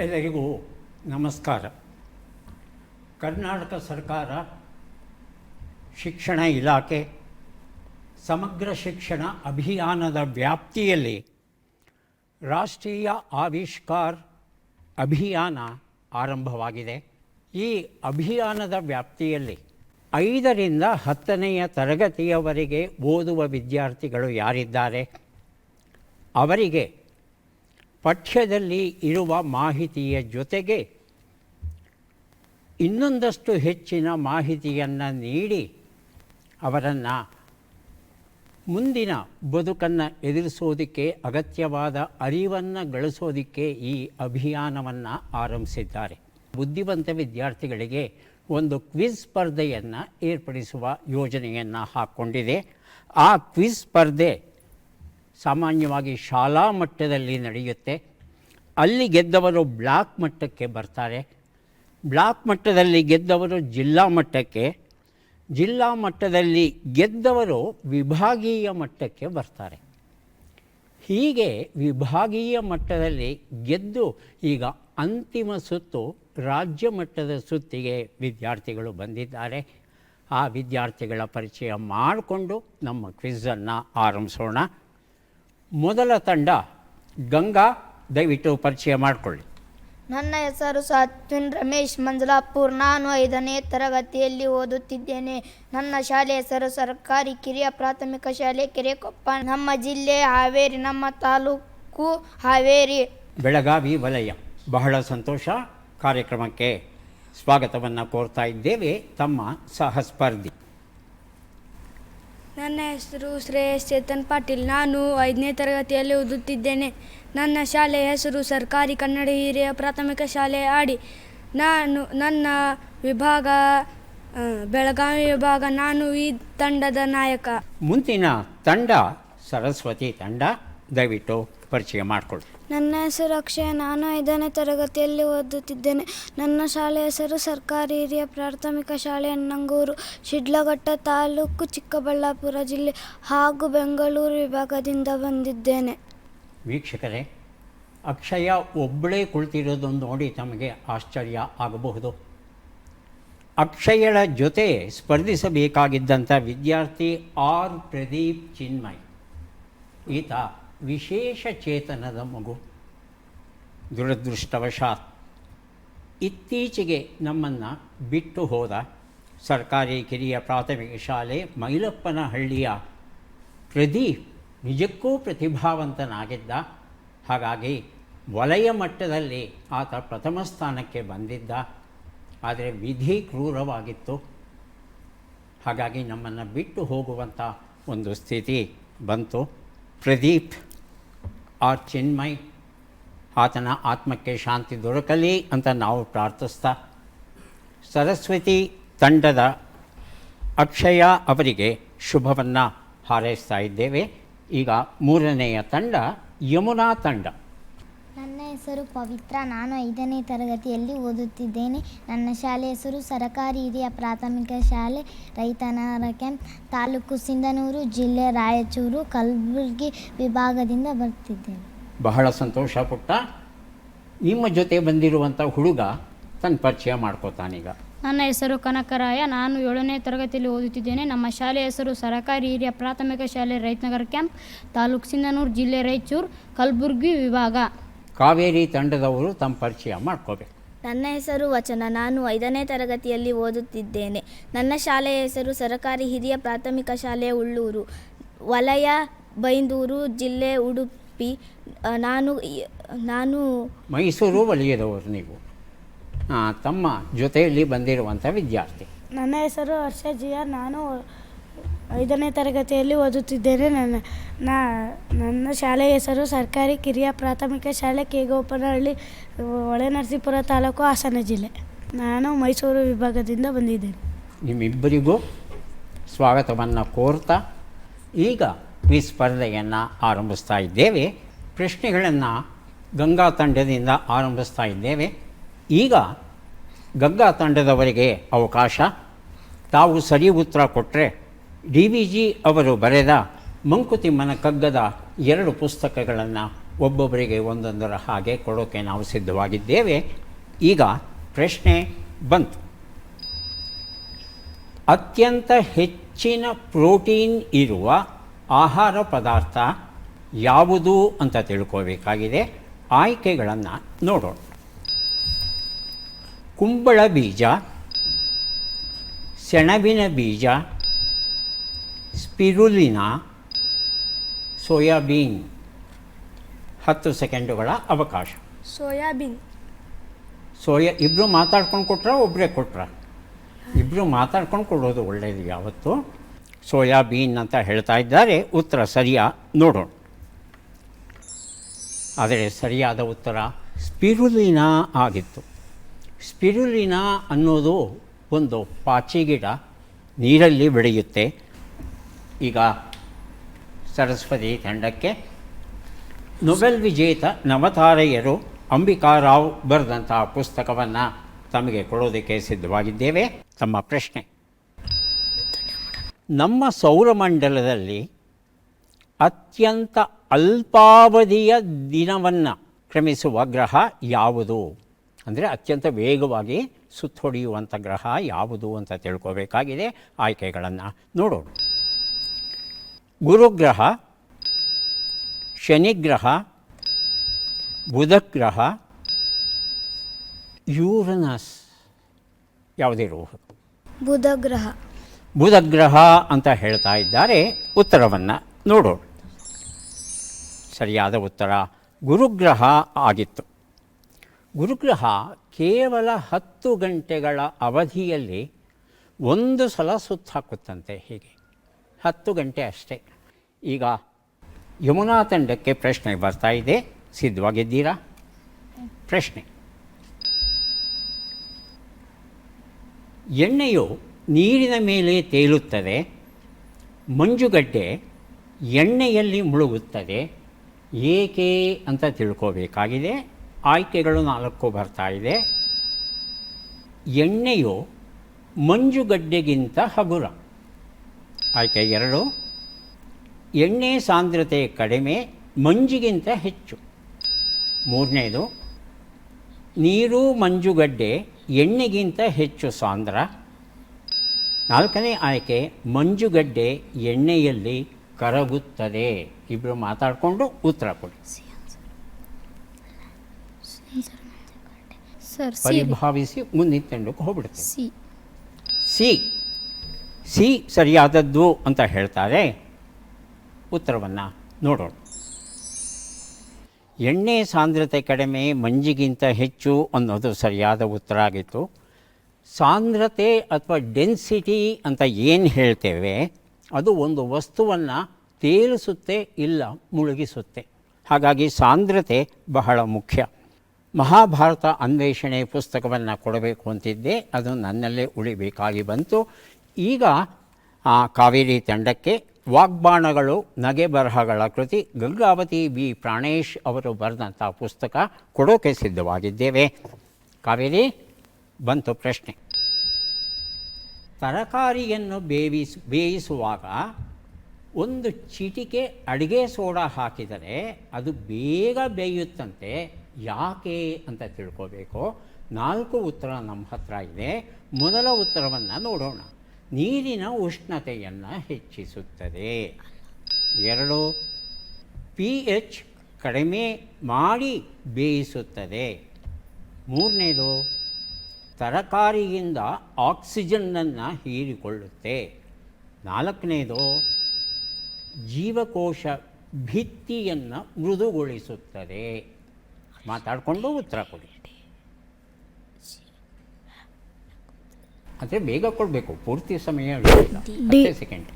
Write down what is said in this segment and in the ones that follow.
ಎಲ್ಲರಿಗೂ ನಮಸ್ಕಾರ. ಕರ್ನಾಟಕ ಸರ್ಕಾರ ಶಿಕ್ಷಣ ಇಲಾಖೆ ಸಮಗ್ರ ಶಿಕ್ಷಣ ಅಭಿಯಾನದ ವ್ಯಾಪ್ತಿಯಲ್ಲಿ ರಾಷ್ಟ್ರೀಯ ಆವಿಷ್ಕಾರ್ ಅಭಿಯಾನ ಆರಂಭವಾಗಿದೆ. ಈ ಅಭಿಯಾನದ ವ್ಯಾಪ್ತಿಯಲ್ಲಿ 5ರಿಂದ 10ನೆಯ ತರಗತಿಯವರೆಗೆ ಓದುವ ವಿದ್ಯಾರ್ಥಿಗಳು ಯಾರಿದ್ದಾರೆ ಅವರಿಗೆ ಪಠ್ಯದಲ್ಲಿ ಇರುವ ಮಾಹಿತಿಯ ಜೊತೆಗೆ ಇನ್ನೊಂದಷ್ಟು ಹೆಚ್ಚಿನ ಮಾಹಿತಿಯನ್ನು ನೀಡಿ ಅವರನ್ನು ಮುಂದಿನ ಬದುಕನ್ನು ಎದುರಿಸೋದಕ್ಕೆ ಅಗತ್ಯವಾದ ಅರಿವನ್ನು ಗಳಿಸೋದಕ್ಕೆ ಈ ಅಭಿಯಾನವನ್ನು ಆರಂಭಿಸಿದ್ದಾರೆ. ಬುದ್ಧಿವಂತ ವಿದ್ಯಾರ್ಥಿಗಳಿಗೆ ಒಂದು ಕ್ವಿಜ್ ಸ್ಪರ್ಧೆಯನ್ನು ಏರ್ಪಡಿಸುವ ಯೋಜನೆಯನ್ನು ಹಾಕ್ಕೊಂಡಿದೆ. ಆ ಕ್ವಿಜ್ ಸ್ಪರ್ಧೆ ಸಾಮಾನ್ಯವಾಗಿ ಶಾಲಾ ಮಟ್ಟದಲ್ಲಿ ನಡೆಯುತ್ತೆ. ಅಲ್ಲಿ ಗೆದ್ದವರು ಬ್ಲಾಕ್ ಮಟ್ಟಕ್ಕೆ ಬರ್ತಾರೆ. ಬ್ಲಾಕ್ ಮಟ್ಟದಲ್ಲಿ ಗೆದ್ದವರು ಜಿಲ್ಲಾ ಮಟ್ಟಕ್ಕೆ, ಜಿಲ್ಲಾ ಮಟ್ಟದಲ್ಲಿ ಗೆದ್ದವರು ವಿಭಾಗೀಯ ಮಟ್ಟಕ್ಕೆ ಬರ್ತಾರೆ. ಹೀಗೆ ವಿಭಾಗೀಯ ಮಟ್ಟದಲ್ಲಿ ಗೆದ್ದು ಈಗ ಅಂತಿಮ ಸುತ್ತು ರಾಜ್ಯ ಮಟ್ಟದ ಸುತ್ತಿಗೆ ವಿದ್ಯಾರ್ಥಿಗಳು ಬಂದಿದ್ದಾರೆ. ಆ ವಿದ್ಯಾರ್ಥಿಗಳ ಪರಿಚಯ ಮಾಡಿಕೊಂಡು ನಮ್ಮ ಕ್ವಿಝನ್ನು ಆರಂಭಿಸೋಣ. ಮೊದಲ ತಂಡ ಗಂಗಾ, ದಯವಿಟ್ಟು ಪರಿಚಯ ಮಾಡಿಕೊಳ್ಳಿ. ನನ್ನ ಹೆಸರು ಸತ್ವಿನ್ ರಮೇಶ್ ಮಂಜಲಾಪುರ್. ನಾನು 5ನೇ ತರಗತಿಯಲ್ಲಿ ಓದುತ್ತಿದ್ದೇನೆ. ನನ್ನ ಶಾಲೆ ಹೆಸರು ಸರ್ಕಾರಿ ಕಿರಿಯ ಪ್ರಾಥಮಿಕ ಶಾಲೆ ಕೆರೆಕೊಪ್ಪ. ನಮ್ಮ ಜಿಲ್ಲೆ ಹಾವೇರಿ, ನಮ್ಮ ತಾಲೂಕು ಹಾವೇರಿ. ಬೆಳಗಾವಿ ವಲಯ. ಬಹಳ ಸಂತೋಷ. ಕಾರ್ಯಕ್ರಮಕ್ಕೆ ಸ್ವಾಗತವನ್ನು ಕೋರ್ತಾ ಇದ್ದೇವೆ ತಮ್ಮ ಸಹಸ್ಪರ್ಧಿ. ನನ್ನ ಹೆಸರು ಶ್ರೇಯಸ್ ಚೇತನ್ ಪಾಟೀಲ್. ನಾನು 5ನೇ ತರಗತಿಯಲ್ಲಿ ಓದುತ್ತಿದ್ದೇನೆ. ನನ್ನ ಶಾಲೆಯ ಹೆಸರು ಸರ್ಕಾರಿ ಕನ್ನಡ ಹಿರಿಯ ಪ್ರಾಥಮಿಕ ಶಾಲೆ ಆಡಿ. ನನ್ನ ವಿಭಾಗ ಬೆಳಗಾವಿ ವಿಭಾಗ. ನಾನು ಈ ತಂಡದ ನಾಯಕ. ಮುಂದಿನ ತಂಡ ಸರಸ್ವತಿ ತಂಡ, ದಯವಿಟ್ಟು ಪರಿಚಯ ಮಾಡಿಕೊಳ್ಳಿ. ನನ್ನ ಹೆಸರು ಅಕ್ಷಯ. ನಾನು 5ನೇ ತರಗತಿಯಲ್ಲಿ ಓದುತ್ತಿದ್ದೇನೆ. ನನ್ನ ಶಾಲೆಯ ಹೆಸರು ಸರ್ಕಾರಿ ಹಿರಿಯ ಪ್ರಾಥಮಿಕ ಶಾಲೆ ಅಣ್ಣಂಗೂರು, ಶಿಡ್ಲಘಟ್ಟ ತಾಲೂಕು, ಚಿಕ್ಕಬಳ್ಳಾಪುರ ಜಿಲ್ಲೆ ಹಾಗೂ ಬೆಂಗಳೂರು ವಿಭಾಗದಿಂದ ಬಂದಿದ್ದೇನೆ. ವೀಕ್ಷಕರೇ, ಅಕ್ಷಯ ಒಬ್ಬಳೇ ಕುಳಿತಿರೋದನ್ನು ನೋಡಿ ತಮಗೆ ಆಶ್ಚರ್ಯ ಆಗಬಹುದು. ಅಕ್ಷಯಳ ಜೊತೆ ಸ್ಪರ್ಧಿಸಬೇಕಾಗಿದ್ದಂಥ ವಿದ್ಯಾರ್ಥಿ ಆರ್ ಪ್ರದೀಪ್ ಚಿನ್ಮಯ್. ಈತ ವಿಶೇಷ ಚೇತನದ ಮಗು. ದುರದೃಷ್ಟವಶಾತ್ ಇತ್ತೀಚೆಗೆ ನಮ್ಮನ್ನು ಬಿಟ್ಟು ಹೋದ. ಸರ್ಕಾರಿ ಕಿರಿಯ ಪ್ರಾಥಮಿಕ ಶಾಲೆ ಮೈಲಪ್ಪನಹಳ್ಳಿಯ ಪ್ರದೀಪ್ ನಿಜಕ್ಕೂ ಪ್ರತಿಭಾವಂತನಾಗಿದ್ದ. ಹಾಗಾಗಿ ವಲಯ ಮಟ್ಟದಲ್ಲಿ ಆತ ಪ್ರಥಮ ಸ್ಥಾನಕ್ಕೆ ಬಂದಿದ್ದ. ಆದರೆ ವಿಧಿ ಕ್ರೂರವಾಗಿತ್ತು. ಹಾಗಾಗಿ ನಮ್ಮನ್ನು ಬಿಟ್ಟು ಹೋಗುವಂಥ ಒಂದು ಸ್ಥಿತಿ ಬಂತು. ಪ್ರದೀಪ್ ಆರ್ ಚಿನ್ಮಯ್, ಆತನ ಆತ್ಮಕ್ಕೆ ಶಾಂತಿ ದೊರಕಲಿ ಅಂತ ನಾವು ಪ್ರಾರ್ಥಿಸ್ತಾ ಸರಸ್ವತಿ ತಂಡದ ಅಕ್ಷಯ ಅವರಿಗೆ ಶುಭವನ್ನು ಹಾರೈಸ್ತಾ ಇದ್ದೇವೆ. ಈಗ 3ನೆಯ ತಂಡ ಯಮುನಾ ತಂಡ. ನನ್ನ ಹೆಸರು ಪವಿತ್ರ. ನಾನು 5ನೇ ತರಗತಿಯಲ್ಲಿ ಓದುತ್ತಿದ್ದೇನೆ. ನನ್ನ ಶಾಲೆ ಹೆಸರು ಸರಕಾರಿ ಹಿರಿಯ ಪ್ರಾಥಮಿಕ ಶಾಲೆ ರೈತನರ ಕ್ಯಾಂಪ್, ತಾಲೂಕು ಸಿಂಧನೂರು, ಜಿಲ್ಲೆ ರಾಯಚೂರು, ಕಲಬುರಗಿ ವಿಭಾಗದಿಂದ ಬರ್ತಿದ್ದೇನೆ. ಬಹಳ ಸಂತೋಷ ಪುಟ್ಟ. ನಿಮ್ಮ ಜೊತೆ ಬಂದಿರುವಂಥ ಹುಡುಗ ತನ್ನ ಪರಿಚಯ ಮಾಡ್ಕೋತಾನೀಗ. ನನ್ನ ಹೆಸರು ಕನಕರಾಯ. ನಾನು 7ನೇ ತರಗತಿಯಲ್ಲಿ ಓದುತ್ತಿದ್ದೇನೆ. ನಮ್ಮ ಶಾಲೆಯ ಹೆಸರು ಸರಕಾರಿ ಹಿರಿಯ ಪ್ರಾಥಮಿಕ ಶಾಲೆ ರೈತನಗರ ಕ್ಯಾಂಪ್, ತಾಲೂಕು ಸಿಂಧನೂರು, ಜಿಲ್ಲೆ ರಾಯಚೂರು, ಕಲಬುರಗಿ ವಿಭಾಗ. ಕಾವೇರಿ ತಂಡದವರು ತಮ್ಮ ಪರಿಚಯ ಮಾಡ್ಕೋಬೇಕು. ನನ್ನ ಹೆಸರು ವಚನ. ನಾನು 5ನೇ ತರಗತಿಯಲ್ಲಿ ಓದುತ್ತಿದ್ದೇನೆ. ನನ್ನ ಶಾಲೆಯ ಹೆಸರು ಸರಕಾರಿ ಹಿರಿಯ ಪ್ರಾಥಮಿಕ ಶಾಲೆ ಉಳ್ಳೂರು, ವಲಯ ಬೈಂದೂರು, ಜಿಲ್ಲೆ ಉಡುಪಿ. ನಾನು ಮೈಸೂರು ವಲಯದವರು ನೀವು. ತಮ್ಮ ಜೊತೆಯಲ್ಲಿ ಬಂದಿರುವಂಥ ವಿದ್ಯಾರ್ಥಿ. ನನ್ನ ಹೆಸರು ಹರ್ಷ ಜಿಯ. ನಾನು 5ನೇ ತರಗತಿಯಲ್ಲಿ ಓದುತ್ತಿದ್ದೇನೆ. ನನ್ನ ಶಾಲೆಯ ಹೆಸರು ಸರ್ಕಾರಿ ಕಿರಿಯ ಪ್ರಾಥಮಿಕ ಶಾಲೆ ಕೆಗೋಪನಹಳ್ಳಿ, ಹೊಳೆನರಸೀಪುರ ತಾಲೂಕು, ಹಾಸನ ಜಿಲ್ಲೆ. ನಾನು ಮೈಸೂರು ವಿಭಾಗದಿಂದ ಬಂದಿದ್ದೇನೆ. ನಿಮ್ಮಿಬ್ಬರಿಗೂ ಸ್ವಾಗತವನ್ನು ಕೋರ್ತಾ ಈಗ ಈ ಸ್ಪರ್ಧೆಯನ್ನು ಆರಂಭಿಸ್ತಾ ಇದ್ದೇವೆ. ಪ್ರಶ್ನೆಗಳನ್ನು ಗಂಗಾ ತಂಡದಿಂದ ಆರಂಭಿಸ್ತಾ ಇದ್ದೇವೆ. ಈಗ ಗಂಗಾ ತಂಡದವರಿಗೆ ಅವಕಾಶ. ತಾವು ಸರಿ ಉತ್ತರ ಕೊಟ್ಟರೆ DVG ಅವರು ಬರೆದ ಮಂಕುತಿಮ್ಮನ ಕಗ್ಗದ 2 ಪುಸ್ತಕಗಳನ್ನು ಒಬ್ಬೊಬ್ಬರಿಗೆ ಒಂದೊಂದರ ಹಾಗೆ ಕೊಡೋಕ್ಕೆ ನಾವು ಸಿದ್ಧವಾಗಿದ್ದೇವೆ. ಈಗ ಪ್ರಶ್ನೆ ಬಂತು. ಅತ್ಯಂತ ಹೆಚ್ಚಿನ ಪ್ರೋಟೀನ್ ಇರುವ ಆಹಾರ ಪದಾರ್ಥ ಯಾವುದು ಅಂತ ತಿಳ್ಕೋಬೇಕಾಗಿದೆ. ಆಯ್ಕೆಗಳನ್ನು ನೋಡೋಣ. ಕುಂಬಳ ಬೀಜ, ಸೆಣಬಿನ ಬೀಜ, ಸ್ಪಿರುಲಿನಾ, ಸೋಯಾಬೀನ್. 10 ಸೆಕೆಂಡುಗಳ ಅವಕಾಶ. ಸೋಯಾಬೀನ್. ಇಬ್ಬರು ಮಾತಾಡ್ಕೊಂಡು ಕೊಟ್ರ ಒಬ್ಬರೇ ಕೊಟ್ರ? ಇಬ್ಬರು ಮಾತಾಡ್ಕೊಂಡು ಕೊಡೋದು ಒಳ್ಳೆಯದು ಯಾವತ್ತು. ಸೋಯಾಬೀನ್ ಅಂತ ಹೇಳ್ತಾ ಇದ್ದಾರೆ. ಉತ್ತರ ಸರಿಯಾ ನೋಡೋಣ. ಆದರೆ ಸರಿಯಾದ ಉತ್ತರ ಸ್ಪಿರುಲಿನಾ ಆಗಿತ್ತು. ಸ್ಪಿರುಲಿನಾ ಅನ್ನೋದು ಒಂದು ಪಾಚಿ ಗಿಡ, ನೀರಲ್ಲಿ ಬೆಳೆಯುತ್ತೆ. ಈಗ ಸರಸ್ವತಿ ತಂಡಕ್ಕೆ ನೊಬೆಲ್ ವಿಜೇತ ನವತಾರೆಯರು ಅಂಬಿಕಾರಾವ್ ಬರೆದಂತಹ ಪುಸ್ತಕವನ್ನು ತಮಗೆ ಕೊಡೋದಕ್ಕೆ ಸಿದ್ಧವಾಗಿದ್ದೇವೆ. ತಮ್ಮ ಪ್ರಶ್ನೆ: ನಮ್ಮ ಸೌರಮಂಡಲದಲ್ಲಿ ಅತ್ಯಂತ ಅಲ್ಪಾವಧಿಯ ದಿನವನ್ನು ಕ್ರಮಿಸುವ ಗ್ರಹ ಯಾವುದು? ಅಂದರೆ ಅತ್ಯಂತ ವೇಗವಾಗಿ ಸುತ್ತೊಡೆಯುವಂಥ ಗ್ರಹ ಯಾವುದು ಅಂತ ತಿಳ್ಕೋಬೇಕಾಗಿದೆ. ಆಯ್ಕೆಗಳನ್ನು ನೋಡೋಣ. ಗುರುಗ್ರಹ, ಶನಿಗ್ರಹ, ಬುಧಗ್ರಹ, ಯೂರನಸ್. ಯಾವುದಿರಬಹುದು? ಬುಧಗ್ರಹ. ಬುಧಗ್ರಹ ಅಂತ ಹೇಳ್ತಾ ಇದ್ದಾರೆ. ಉತ್ತರವನ್ನು ನೋಡೋಣ. ಸರಿಯಾದ ಉತ್ತರ ಗುರುಗ್ರಹ ಆಗಿತ್ತು. ಗುರುಗ್ರಹ ಕೇವಲ 10 ಗಂಟೆಗಳ ಅವಧಿಯಲ್ಲಿ ಒಂದು ಸಲ ಸುತ್ತ ಹಾಕುತ್ತಂತೆ. ಹೀಗೆ 10 ಗಂಟೆ ಅಷ್ಟೇ. ಈಗ ಯಮುನಾ ತಂಡಕ್ಕೆ ಪ್ರಶ್ನೆ ಬರ್ತಾ ಇದೆ. ಸಿದ್ಧವಾಗಿದ್ದೀರಾ? ಪ್ರಶ್ನೆ: ಎಣ್ಣೆಯು ನೀರಿನ ಮೇಲೆ ತೇಲುತ್ತದೆ, ಮಂಜುಗಡ್ಡೆ ಎಣ್ಣೆಯಲ್ಲಿ ಮುಳುಗುತ್ತದೆ, ಏಕೆ ಅಂತ ತಿಳ್ಕೋಬೇಕಾಗಿದೆ. ಆಯ್ಕೆಗಳು 4 ಬರ್ತಾ ಇದೆ. ಎಣ್ಣೆಯು ಮಂಜುಗಡ್ಡೆಗಿಂತ ಹಗುರ. ಆಯ್ಕೆ 2. ಎಣ್ಣೆ ಸಾಂದ್ರತೆ ಕಡಿಮೆ, ಮಂಜಿಗಿಂತ ಹೆಚ್ಚು. 3ನೇದು, ನೀರು ಮಂಜುಗಡ್ಡೆ ಎಣ್ಣೆಗಿಂತ ಹೆಚ್ಚು ಸಾಂದ್ರ. 4ನೇ ಆಯ್ಕೆ, ಮಂಜುಗಡ್ಡೆ ಎಣ್ಣೆಯಲ್ಲಿ ಕರಗುತ್ತದೆ. ಇಬ್ಬರು ಮಾತಾಡಿಕೊಂಡು ಉತ್ತರ ಕೊಡಿ. ಸರ್ ಪರಿಭಾವಿಸಿ ಮುಂದಿನ ತಂಡಕ್ಕೆ ಹೋಗ್ಬಿಡುತ್ತೆ. ಸಿ. ಸಿ ಸರಿಯಾದದ್ದು ಅಂತ ಹೇಳ್ತಾರೆ. ಉತ್ತರವನ್ನು ನೋಡೋಣ. ಎಣ್ಣೆ ಸಾಂದ್ರತೆ ಕಡಿಮೆ, ಮಂಜಿಗಿಂತ ಹೆಚ್ಚು ಅನ್ನೋದು ಸರಿಯಾದ ಉತ್ತರ ಆಗಿತ್ತು. ಸಾಂದ್ರತೆ ಅಥವಾ ಡೆನ್ಸಿಟಿ ಅಂತ ಏನು ಹೇಳ್ತೇವೆ, ಅದು ಒಂದು ವಸ್ತುವನ್ನು ತೇಲಿಸುತ್ತೆ ಇಲ್ಲ ಮುಳುಗಿಸುತ್ತೆ. ಹಾಗಾಗಿ ಸಾಂದ್ರತೆ ಬಹಳ ಮುಖ್ಯ. ಮಹಾಭಾರತ ಅನ್ವೇಷಣೆ ಪುಸ್ತಕವನ್ನು ಕೊಡಬೇಕು ಅಂತಿದ್ದೆ, ಅದು ನನ್ನಲ್ಲೇ ಉಳಿಬೇಕಾಗಿ ಬಂತು. ಈಗ ಕಾವೇರಿ ತಂಡಕ್ಕೆ ವಾಗ್ಬಾಣಗಳು ನಗೆ ಬರಹಗಳ ಕೃತಿ ಗಂಗಾವತಿ ಬಿ ಪ್ರಾಣೇಶ್ ಅವರು ಬರೆದಂಥ ಪುಸ್ತಕ ಕೊಡೋಕೆ ಸಿದ್ಧವಾಗಿದ್ದೇವೆ. ಕಾವೇರಿ, ಬಂತು ಪ್ರಶ್ನೆ. ತರಕಾರಿಯನ್ನು ಬೇಯಿಸುವಾಗ ಒಂದು ಚಿಟಿಕೆ ಅಡುಗೆ ಸೋಡಾ ಹಾಕಿದರೆ ಅದು ಬೇಗ ಬೇಯುತ್ತಂತೆ. ಯಾಕೆ ಅಂತ ತಿಳ್ಕೋಬೇಕು. 4 ಉತ್ತರ ನಮ್ಮ ಹತ್ರ ಇದೆ. ಮೊದಲ ಉತ್ತರವನ್ನು ನೋಡೋಣ. ನೀರಿನ ಉಷ್ಣತೆಯನ್ನು ಹೆಚ್ಚಿಸುತ್ತದೆ. 2, pH ಕಡಿಮೆ ಮಾಡಿ ಬೇಯಿಸುತ್ತದೆ. 3ನೇದು, ತರಕಾರಿಯಿಂದ ಆಕ್ಸಿಜನ್ನನ್ನು ಹೀರಿಕೊಳ್ಳುತ್ತೆ. 4ನೇದು, ಜೀವಕೋಶ ಭಿತ್ತಿಯನ್ನು ಮೃದುಗೊಳಿಸುತ್ತದೆ. ಮಾತಾಡಿಕೊಂಡು ಉತ್ತರ ಕೊಡಿ. ಆದರೆ ಬೇಗ ಕೊಡಬೇಕು, ಪೂರ್ತಿ ಸಮಯ ಇರಲಿಲ್ಲ. 10 ಸೆಕೆಂಡ್.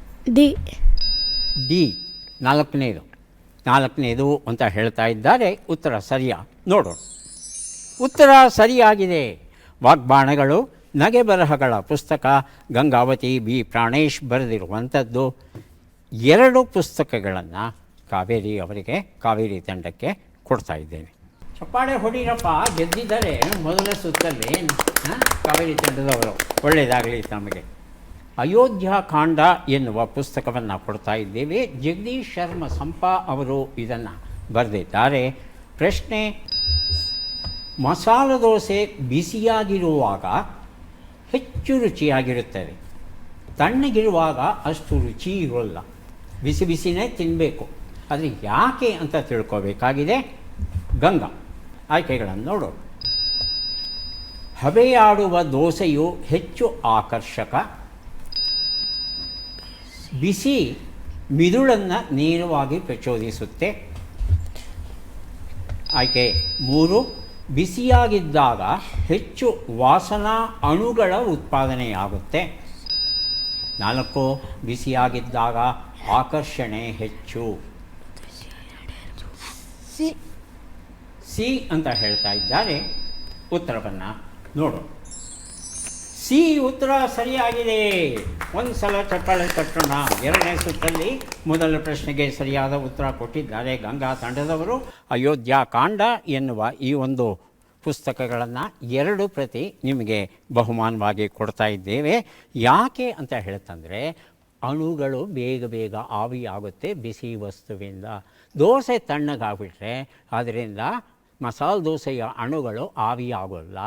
ಡಿ 4ನೇದು ಅಂತ ಹೇಳ್ತಾ ಇದ್ದಾರೆ. ಉತ್ತರ ಸರಿಯಾ ನೋಡೋಣ. ಉತ್ತರ ಸರಿಯಾಗಿದೆ. ವಾಗ್ಬಾಣಗಳು ನಗೆ ಬರಹಗಳ ಪುಸ್ತಕ ಗಂಗಾವತಿ ಬಿ ಪ್ರಾಣೇಶ್ ಬರೆದಿರುವಂಥದ್ದು. 2 ಪುಸ್ತಕಗಳನ್ನು ಕಾವೇರಿ ಅವರಿಗೆ, ಕಾವೇರಿ ತಂಡಕ್ಕೆ ಕೊಡ್ತಾ ಇದ್ದೇನೆ. ಚಪ್ಪಾಳೆ ಹೊಡೀರಪ್ಪ, ಗೆದ್ದಿದ್ದಾರೆ ಮೊದಲ ಸುತ್ತಲ್ಲಿ ಕಾವೇರಿ ತಂಡದವರು. ಒಳ್ಳೆಯದಾಗಲಿ ತಮಗೆ. ಅಯೋಧ್ಯಾಕಾಂಡ ಎನ್ನುವ ಪುಸ್ತಕವನ್ನು ಕೊಡ್ತಾ ಇದ್ದೇವೆ. ಜಗದೀಶ್ ಶರ್ಮ ಸಂಪಾ ಅವರು ಇದನ್ನು ಬರೆದಿದ್ದಾರೆ. ಪ್ರಶ್ನೆ: ಮಸಾಲೆ ದೋಸೆ ಬಿಸಿಯಾಗಿರುವಾಗ ಹೆಚ್ಚು ರುಚಿಯಾಗಿರುತ್ತದೆ, ತಣ್ಣಗಿರುವಾಗ ಅಷ್ಟು ರುಚಿ ಇರೋಲ್ಲ. ಬಿಸಿ ಬಿಸಿನೇ ತಿನ್ನಬೇಕು, ಆದರೆ ಯಾಕೆ ಅಂತ ತಿಳ್ಕೋಬೇಕಾಗಿದೆ. ಗಂಗಾ. ಆಯ್ಕೆಗಳನ್ನು ನೋಡೋಣ. ಹಬೆಯಾಡುವ ದೋಸೆಯು ಹೆಚ್ಚು ಆಕರ್ಷಕ, ಬಿಸಿ ಮಿದುಳನ್ನು ನೇರವಾಗಿ ಪ್ರಚೋದಿಸುತ್ತೆ. ಆಯ್ಕೆ 3, ಬಿಸಿಯಾಗಿದ್ದಾಗ ಹೆಚ್ಚು ವಾಸನಾ ಅಣುಗಳ ಉತ್ಪಾದನೆಯಾಗುತ್ತೆ. 4, ಬಿಸಿಯಾಗಿದ್ದಾಗ ಆಕರ್ಷಣೆ ಹೆಚ್ಚು. ಸಿ ಅಂತ ಹೇಳ್ತಾ ಇದ್ದಾರೆ. ಉತ್ತರವನ್ನು ನೋಡು. ಸಿ ಉತ್ತರ ಸರಿಯಾಗಿದೆ. ಒಂದು ಸಲ ಚಪ್ಪಾಳೆ ತಟ್ಟೋಣ. ಎರಡನೇ ಸುತ್ತಲ್ಲಿ ಮೊದಲ ಪ್ರಶ್ನೆಗೆ ಸರಿಯಾದ ಉತ್ತರ ಕೊಟ್ಟಿದ್ದಾರೆ ಗಂಗಾ ತಂಡದವರು. ಅಯೋಧ್ಯಾಕಾಂಡ ಎನ್ನುವ ಈ ಒಂದು ಪುಸ್ತಕಗಳನ್ನು 2 ಪ್ರತಿ ನಿಮಗೆ ಬಹುಮಾನವಾಗಿ ಕೊಡ್ತಾ ಇದ್ದೇವೆ. ಯಾಕೆ ಅಂತ ಹೇಳ್ತಂದರೆ, ಅಣುಗಳು ಬೇಗ ಬೇಗ ಆವಿಯಾಗುತ್ತೆ ಬಿಸಿ ವಸ್ತುವಿಂದ. ದೋಸೆ ತಣ್ಣಗಾಗ್ಬಿಟ್ರೆ ಅದರಿಂದ ಮಸಾಲೆ ದೋಸೆಯ ಅಣುಗಳು ಆವಿಯಾಗೋಲ್ಲ,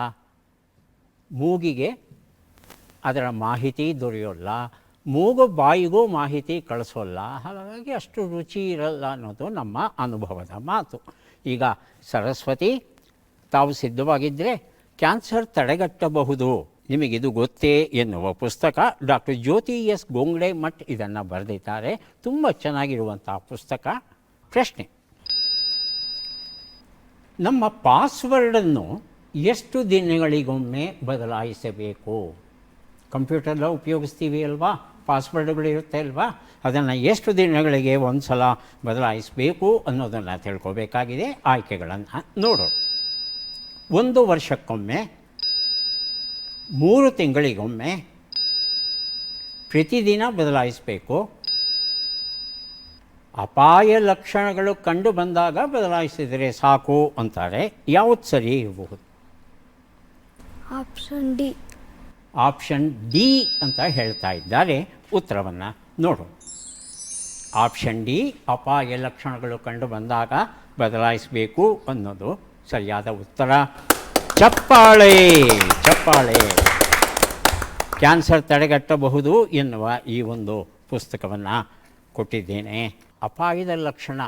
ಮೂಗಿಗೆ ಅದರ ಮಾಹಿತಿ ದೊರೆಯೋಲ್ಲ, ಮೂಗು ಬಾಯಿಗೂ ಮಾಹಿತಿ ಕಳಿಸೋಲ್ಲ. ಹಾಗಾಗಿ ಅಷ್ಟು ರುಚಿ ಇರಲ್ಲ ಅನ್ನೋದು ನಮ್ಮ ಅನುಭವದ ಮಾತು. ಈಗ ಸರಸ್ವತಿ, ತಾವು ಸಿದ್ಧವಾಗಿದ್ದರೆ ಕ್ಯಾನ್ಸರ್ ತಡೆಗಟ್ಟಬಹುದು, ನಿಮಗಿದು ಗೊತ್ತೇ ಎನ್ನುವ ಪುಸ್ತಕ ಡಾಕ್ಟರ್ ಜ್ಯೋತಿ ಎಸ್ ಗೋಂಗ್ಡೆ ಮಠ್ ಇದನ್ನು ಬರೆದಿದ್ದಾರೆ. ತುಂಬ ಚೆನ್ನಾಗಿರುವಂಥ ಪುಸ್ತಕ. ಪ್ರಶ್ನೆ: ನಮ್ಮ ಪಾಸ್ವರ್ಡನ್ನು ಎಷ್ಟು ದಿನಗಳಿಗೊಮ್ಮೆ ಬದಲಾಯಿಸಬೇಕು? ಕಂಪ್ಯೂಟರ್ನ ಉಪಯೋಗಿಸ್ತೀವಿ ಅಲ್ವಾ, ಪಾಸ್ವರ್ಡ್ಗಳಿರುತ್ತೆ ಅಲ್ವಾ, ಅದನ್ನು ಎಷ್ಟು ದಿನಗಳಿಗೆ ಒಂದು ಸಲ ಬದಲಾಯಿಸಬೇಕು ಅನ್ನೋದನ್ನು ತಿಳ್ಕೊಬೇಕಾಗಿದೆ. ಆಯ್ಕೆಗಳನ್ನು ನೋಡೋಣ. 1 ವರ್ಷಕ್ಕೊಮ್ಮೆ, 3 ತಿಂಗಳಿಗೊಮ್ಮೆ, ಪ್ರತಿದಿನ ಬದಲಾಯಿಸಬೇಕು, ಅಪಾಯ ಲಕ್ಷಣಗಳು ಕಂಡು ಬಂದಾಗ ಬದಲಾಯಿಸಿದರೆ ಸಾಕು ಅಂತಾರೆ. ಯಾವುದು ಸರಿ ಇರಬಹುದು? Option D. ಆಪ್ಷನ್ ಡಿ ಅಂತ ಹೇಳ್ತಾ ಇದ್ದಾರೆ. ಉತ್ತರವನ್ನು ನೋಡು. ಆಪ್ಷನ್ ಡಿ, ಅಪಾಯ ಲಕ್ಷಣಗಳು ಕಂಡು ಬಂದಾಗ ಬದಲಾಯಿಸಬೇಕು ಅನ್ನೋದು ಸರಿಯಾದ ಉತ್ತರ. ಚಪ್ಪಾಳೆ ಚಪ್ಪಾಳೆ. ಕ್ಯಾನ್ಸರ್ ತಡೆಗಟ್ಟಬಹುದು ಎನ್ನುವ ಈ ಒಂದು ಪುಸ್ತಕವನ್ನು ಕೊಟ್ಟಿದ್ದೇನೆ. ಅಪಾಯದ ಲಕ್ಷಣ,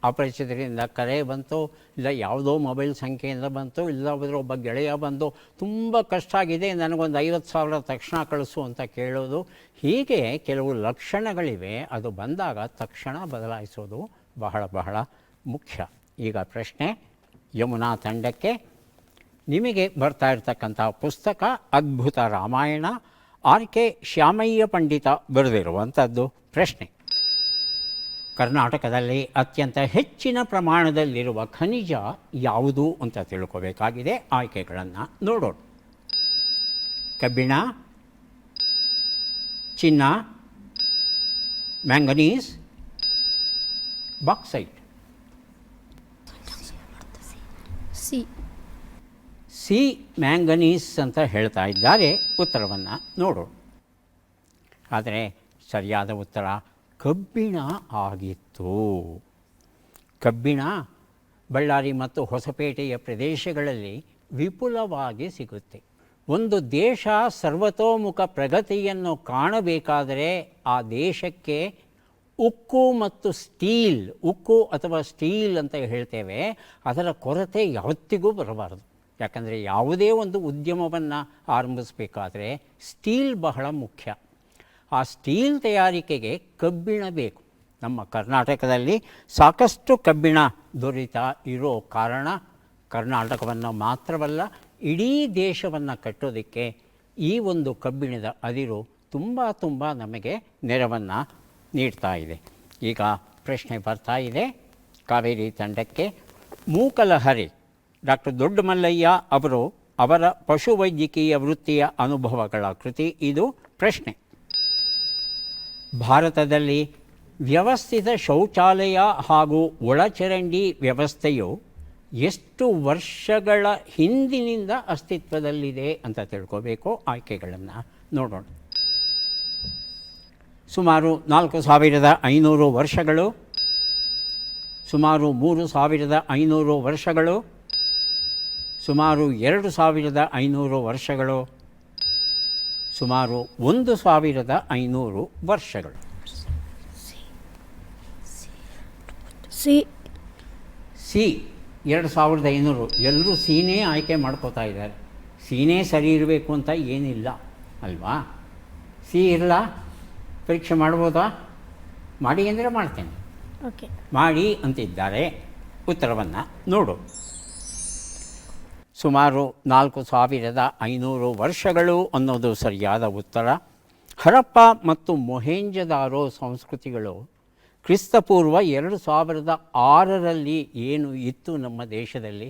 ಅಪರಿಚಿತರಿಂದ ಕರೆ ಬಂತು, ಇಲ್ಲ ಯಾವುದೋ ಮೊಬೈಲ್ ಸಂಖ್ಯೆಯಿಂದ ಬಂತು, ಇಲ್ಲವಾದರೆ ಒಬ್ಬ ಗೆಳೆಯ ಬಂದು ತುಂಬ ಕಷ್ಟ ಆಗಿದೆ, ನನಗೊಂದು 50,000 ತಕ್ಷಣ ಕಳಿಸು ಅಂತ ಕೇಳೋದು, ಹೀಗೆ ಕೆಲವು ಲಕ್ಷಣಗಳಿವೆ. ಅದು ಬಂದಾಗ ತಕ್ಷಣ ಬದಲಾಯಿಸೋದು ಬಹಳ ಬಹಳ ಮುಖ್ಯ. ಈಗ ಪ್ರಶ್ನೆ ಯಮುನಾ ತಂಡಕ್ಕೆ. ನಿಮಗೆ ಬರ್ತಾ ಇರತಕ್ಕಂಥ ಪುಸ್ತಕ ಅದ್ಭುತ ರಾಮಾಯಣ, ಆರ್.ಕೆ. ಶ್ಯಾಮಯ್ಯ ಪಂಡಿತ ಬರೆದಿರುವಂಥದ್ದು. ಪ್ರಶ್ನೆ: ಕರ್ನಾಟಕದಲ್ಲಿ ಅತ್ಯಂತ ಹೆಚ್ಚಿನ ಪ್ರಮಾಣದಲ್ಲಿರುವ ಖನಿಜ ಯಾವುದು ಅಂತ ತಿಳ್ಕೋಬೇಕಾಗಿದೆ. ಆಯ್ಕೆಗಳನ್ನು ನೋಡೋಣ. ಕಬ್ಬಿಣ, ಚಿನ್ನ, ಮ್ಯಾಂಗನೀಸ್, ಬಾಕ್ಸೈಟ್. ಸಿ ಮ್ಯಾಂಗನೀಸ್ ಅಂತ ಹೇಳ್ತಾ ಇದ್ದಾರೆ. ಉತ್ತರವನ್ನು ನೋಡೋಣ. ಆದರೆ ಸರಿಯಾದ ಉತ್ತರ ಕಬ್ಬಿಣ ಆಗಿತ್ತು. ಕಬ್ಬಿಣ ಬಳ್ಳಾರಿ ಮತ್ತು ಹೊಸಪೇಟೆಯ ಪ್ರದೇಶಗಳಲ್ಲಿ ವಿಪುಲವಾಗಿ ಸಿಗುತ್ತೆ. ಒಂದು ದೇಶ ಸರ್ವತೋಮುಖ ಪ್ರಗತಿಯನ್ನು ಕಾಣಬೇಕಾದರೆ ಆ ದೇಶಕ್ಕೆ ಉಕ್ಕು ಮತ್ತು ಸ್ಟೀಲ್, ಉಕ್ಕು ಅಥವಾ ಸ್ಟೀಲ್ ಅಂತ ಹೇಳ್ತೇವೆ, ಅದರ ಕೊರತೆ ಯಾವತ್ತಿಗೂ ಬರಬಾರದು. ಯಾಕಂದರೆ ಯಾವುದೇ ಒಂದು ಉದ್ಯಮವನ್ನು ಆರಂಭಿಸಬೇಕಾದ್ರೆ ಸ್ಟೀಲ್ ಬಹಳ ಮುಖ್ಯ. ಆ ಸ್ಟೀಲ್ ತಯಾರಿಕೆಗೆ ಕಬ್ಬಿಣ ಬೇಕು. ನಮ್ಮ ಕರ್ನಾಟಕದಲ್ಲಿ ಸಾಕಷ್ಟು ಕಬ್ಬಿಣ ದೊರೀತಾ ಇರೋ ಕಾರಣ ಕರ್ನಾಟಕವನ್ನು ಮಾತ್ರವಲ್ಲ ಇಡೀ ದೇಶವನ್ನು ಕಟ್ಟೋದಕ್ಕೆ ಈ ಒಂದು ಕಬ್ಬಿಣದ ಅದಿರು ತುಂಬ ನಮಗೆ ನೆರವನ್ನು ನೀಡ್ತಾ ಇದೆ. ಈಗ ಪ್ರಶ್ನೆ ಬರ್ತಾ ಇದೆ ಕಾವೇರಿ ತಂಡಕ್ಕೆ. ಮೂಕಲಹರಿ ಡಾಕ್ಟರ್ ದೊಡ್ಡಮಲ್ಲಯ್ಯ ಅವರು ಅವರ ಪಶುವೈದ್ಯಕೀಯ ವೃತ್ತಿಯ ಅನುಭವಗಳ ಕೃತಿ ಇದು. ಪ್ರಶ್ನೆ: ಭಾರತದಲ್ಲಿ ವ್ಯವಸ್ಥಿತ ಶೌಚಾಲಯ ಹಾಗೂ ಒಳಚರಂಡಿ ವ್ಯವಸ್ಥೆಯು ಎಷ್ಟು ವರ್ಷಗಳ ಹಿಂದಿನಿಂದ ಅಸ್ತಿತ್ವದಲ್ಲಿದೆ ಅಂತ ತಿಳ್ಕೋಬೇಕು. ಆಯ್ಕೆಗಳನ್ನು ನೋಡೋಣ. ಸುಮಾರು 4500 ವರ್ಷಗಳು, ಸುಮಾರು 3500 ವರ್ಷಗಳು, ಸುಮಾರು 2500 ವರ್ಷಗಳು, ಸುಮಾರು 1500 ವರ್ಷಗಳು. ಸಿ. ಸಿ 2500. ಎಲ್ಲರೂ ಸೀನೇ ಆಯ್ಕೆ ಮಾಡ್ಕೋತಾ ಇದ್ದಾರೆ. ಸೀನೇ ಸರಿ ಇರಬೇಕು ಅಂತ ಏನಿಲ್ಲ ಅಲ್ವಾ? ಸಿ ಇರಲ್ಲ? ಪರೀಕ್ಷೆ ಮಾಡ್ಬೋದಾ? ಮಾಡಿ ಅಂದರೆ ಮಾಡ್ತೇನೆ. ಓಕೆ. ಮಾಡಿ ಅಂತಿದ್ದಾರೆ. ಉತ್ತರವನ್ನು ನೋಡು. ಸುಮಾರು 4500 ವರ್ಷಗಳು ಅನ್ನೋದು ಸರಿಯಾದ ಉತ್ತರ. ಹರಪ್ಪ ಮತ್ತು ಮೊಹೆಂಜದಾರೋ ಸಂಸ್ಕೃತಿಗಳು ಕ್ರಿಸ್ತಪೂರ್ವ 2006ರಲ್ಲಿ ಏನು ಇತ್ತು ನಮ್ಮ ದೇಶದಲ್ಲಿ,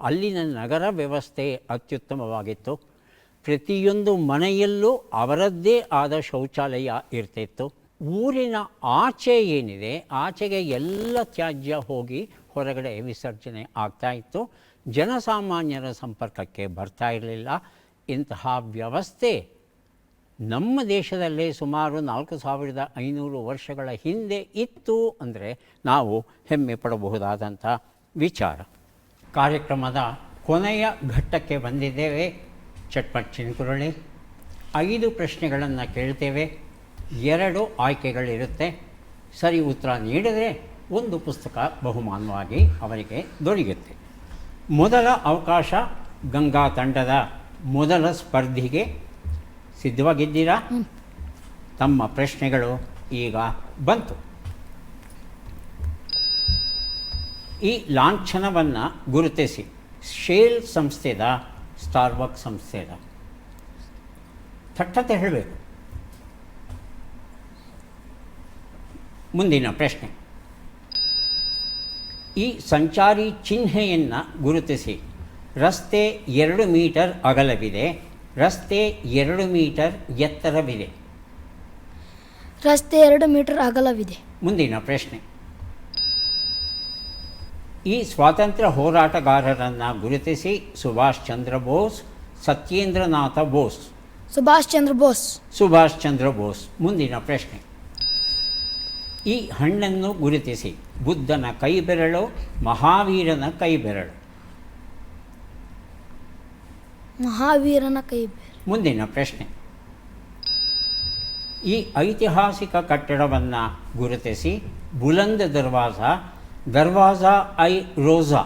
ಅಲ್ಲಿನ ನಗರ ವ್ಯವಸ್ಥೆ ಅತ್ಯುತ್ತಮವಾಗಿತ್ತು. ಪ್ರತಿಯೊಂದು ಮನೆಯಲ್ಲೂ ಅವರದ್ದೇ ಆದ ಶೌಚಾಲಯ ಇರ್ತಿತ್ತು. ಊರಿನ ಆಚೆ ಏನಿದೆ, ಆಚೆಗೆ ಎಲ್ಲ ತ್ಯಾಜ್ಯ ಹೋಗಿ ಹೊರಗಡೆ ವಿಸರ್ಜನೆ ಆಗ್ತಾಯಿತ್ತು. ಜನಸಾಮಾನ್ಯರ ಸಂಪರ್ಕಕ್ಕೆ ಬರ್ತಾ ಇರಲಿಲ್ಲ. ಇಂತಹ ವ್ಯವಸ್ಥೆ ನಮ್ಮ ದೇಶದಲ್ಲೇ ಸುಮಾರು 4500 ವರ್ಷಗಳ ಹಿಂದೆ ಇತ್ತು ಅಂದರೆ ನಾವು ಹೆಮ್ಮೆ ಪಡಬಹುದಾದಂಥ ವಿಚಾರ. ಕಾರ್ಯಕ್ರಮದ ಕೊನೆಯ ಘಟ್ಟಕ್ಕೆ ಬಂದಿದ್ದೇವೆ. ಚಟ್ಪಟ್ ಚಿನ್ಕುರಳಿ 5 ಪ್ರಶ್ನೆಗಳನ್ನು ಕೇಳ್ತೇವೆ. 2 ಆಯ್ಕೆಗಳಿರುತ್ತೆ. ಸರಿ ಉತ್ತರ ನೀಡಿದರೆ ಒಂದು ಪುಸ್ತಕ ಬಹುಮಾನವಾಗಿ ಅವರಿಗೆ ದೊರೆಯುತ್ತೆ. ಮೊದಲ ಅವಕಾಶ ಗಂಗಾ ತಂಡದ ಮೊದಲ ಸ್ಪರ್ಧಿಗೆ. ಸಿದ್ಧವಾಗಿದ್ದೀರಾ? ತಮ್ಮ ಪ್ರಶ್ನೆಗಳು ಈಗ ಬಂತು. ಈ ಲಾಂಛನವನ್ನು ಗುರುತಿಸಿ. ಶೇಲ್ ಸಂಸ್ಥೆದ, ಸ್ಟಾರ್ಬಕ್ಸ್ ಸಂಸ್ಥೆದ? ಥಟ್ಟತೆ ಹೇಳಬೇಕು. ಮುಂದಿನ ಪ್ರಶ್ನೆ. ಈ ಸಂಚಾರಿ ಚಿಹ್ನೆಯನ್ನು ಗುರುತಿಸಿ. ರಸ್ತೆ 2 ಮೀಟರ್ ಅಗಲವಿದೆ, ರಸ್ತೆ 2 ಮೀಟರ್ ಎತ್ತರವಿದೆ. ರಸ್ತೆ 2 ಮೀಟರ್ ಅಗಲವಿದೆ. ಮುಂದಿನ ಪ್ರಶ್ನೆ. ಈ ಸ್ವಾತಂತ್ರ್ಯ ಹೋರಾಟಗಾರರನ್ನು ಗುರುತಿಸಿ. ಸುಭಾಷ್ ಚಂದ್ರ ಬೋಸ್, ಸತ್ಯೇಂದ್ರನಾಥ ಬೋಸ್? ಸುಭಾಷ್ ಚಂದ್ರ ಬೋಸ್. ಸುಭಾಷ್ ಚಂದ್ರ ಬೋಸ್. ಮುಂದಿನ ಪ್ರಶ್ನೆ. ಈ ಹಣ್ಣನ್ನು ಗುರುತಿಸಿ. ಬುದ್ಧನ ಕೈಬೆರಳು, ಮಹಾವೀರನ ಕೈಬೆರಳು? ಮಹಾವೀರನ ಕೈಬೆರಳು. ಮುಂದಿನ ಪ್ರಶ್ನೆ. ಈ ಐತಿಹಾಸಿಕ ಕಟ್ಟಡವನ್ನು ಗುರುತಿಸಿ. ಬುಲಂದ್ ದರ್ವಾಜ, ದರ್ವಾಜಾ ಐ ರೋಜಾ?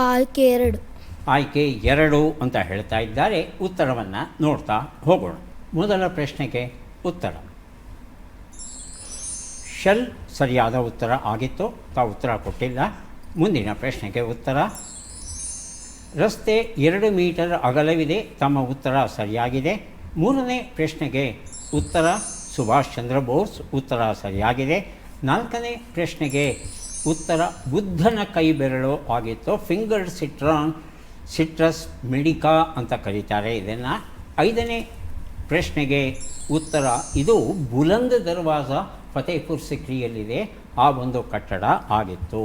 ಆಯ್ಕೆ 2. ಆಯ್ಕೆ 2 ಅಂತ ಹೇಳ್ತಾ ಇದ್ದಾರೆ. ಉತ್ತರವನ್ನು ನೋಡ್ತಾ ಹೋಗೋಣ. ಮೊದಲ ಪ್ರಶ್ನೆಗೆ ಉತ್ತರ ಶೆಲ್ ಸರಿಯಾದ ಉತ್ತರ ಆಗಿತ್ತು. ತಾವು ಉತ್ತರ ಕೊಟ್ಟಿಲ್ಲ. ಮುಂದಿನ ಪ್ರಶ್ನೆಗೆ ಉತ್ತರ ರಸ್ತೆ 2 ಮೀಟರ್ ಅಗಲವಿದೆ. ತಮ್ಮ ಉತ್ತರ ಸರಿಯಾಗಿದೆ. ಮೂರನೇ ಪ್ರಶ್ನೆಗೆ ಉತ್ತರ ಸುಭಾಷ್ ಚಂದ್ರ ಬೋಸ್. ಉತ್ತರ ಸರಿಯಾಗಿದೆ. ನಾಲ್ಕನೇ ಪ್ರಶ್ನೆಗೆ ಉತ್ತರ ಬುದ್ಧನ ಕೈಬೆರಳು ಆಗಿತ್ತು. ಫಿಂಗರ್ಡ್ ಸಿಟ್ರಸ್ ಮೆಡಿಕಾ ಅಂತ ಕರೀತಾರೆ ಇದನ್ನು. ಐದನೇ ಪ್ರಶ್ನೆಗೆ ಉತ್ತರ ಇದು ಬುಲಂದ್ ದರ್ವಾಜ ಫತೇಪುರ್ ಸಿಕ್ರಿಯಲ್ಲಿದೆ, ಆ ಒಂದು ಕಟ್ಟಡ ಆಗಿತ್ತು.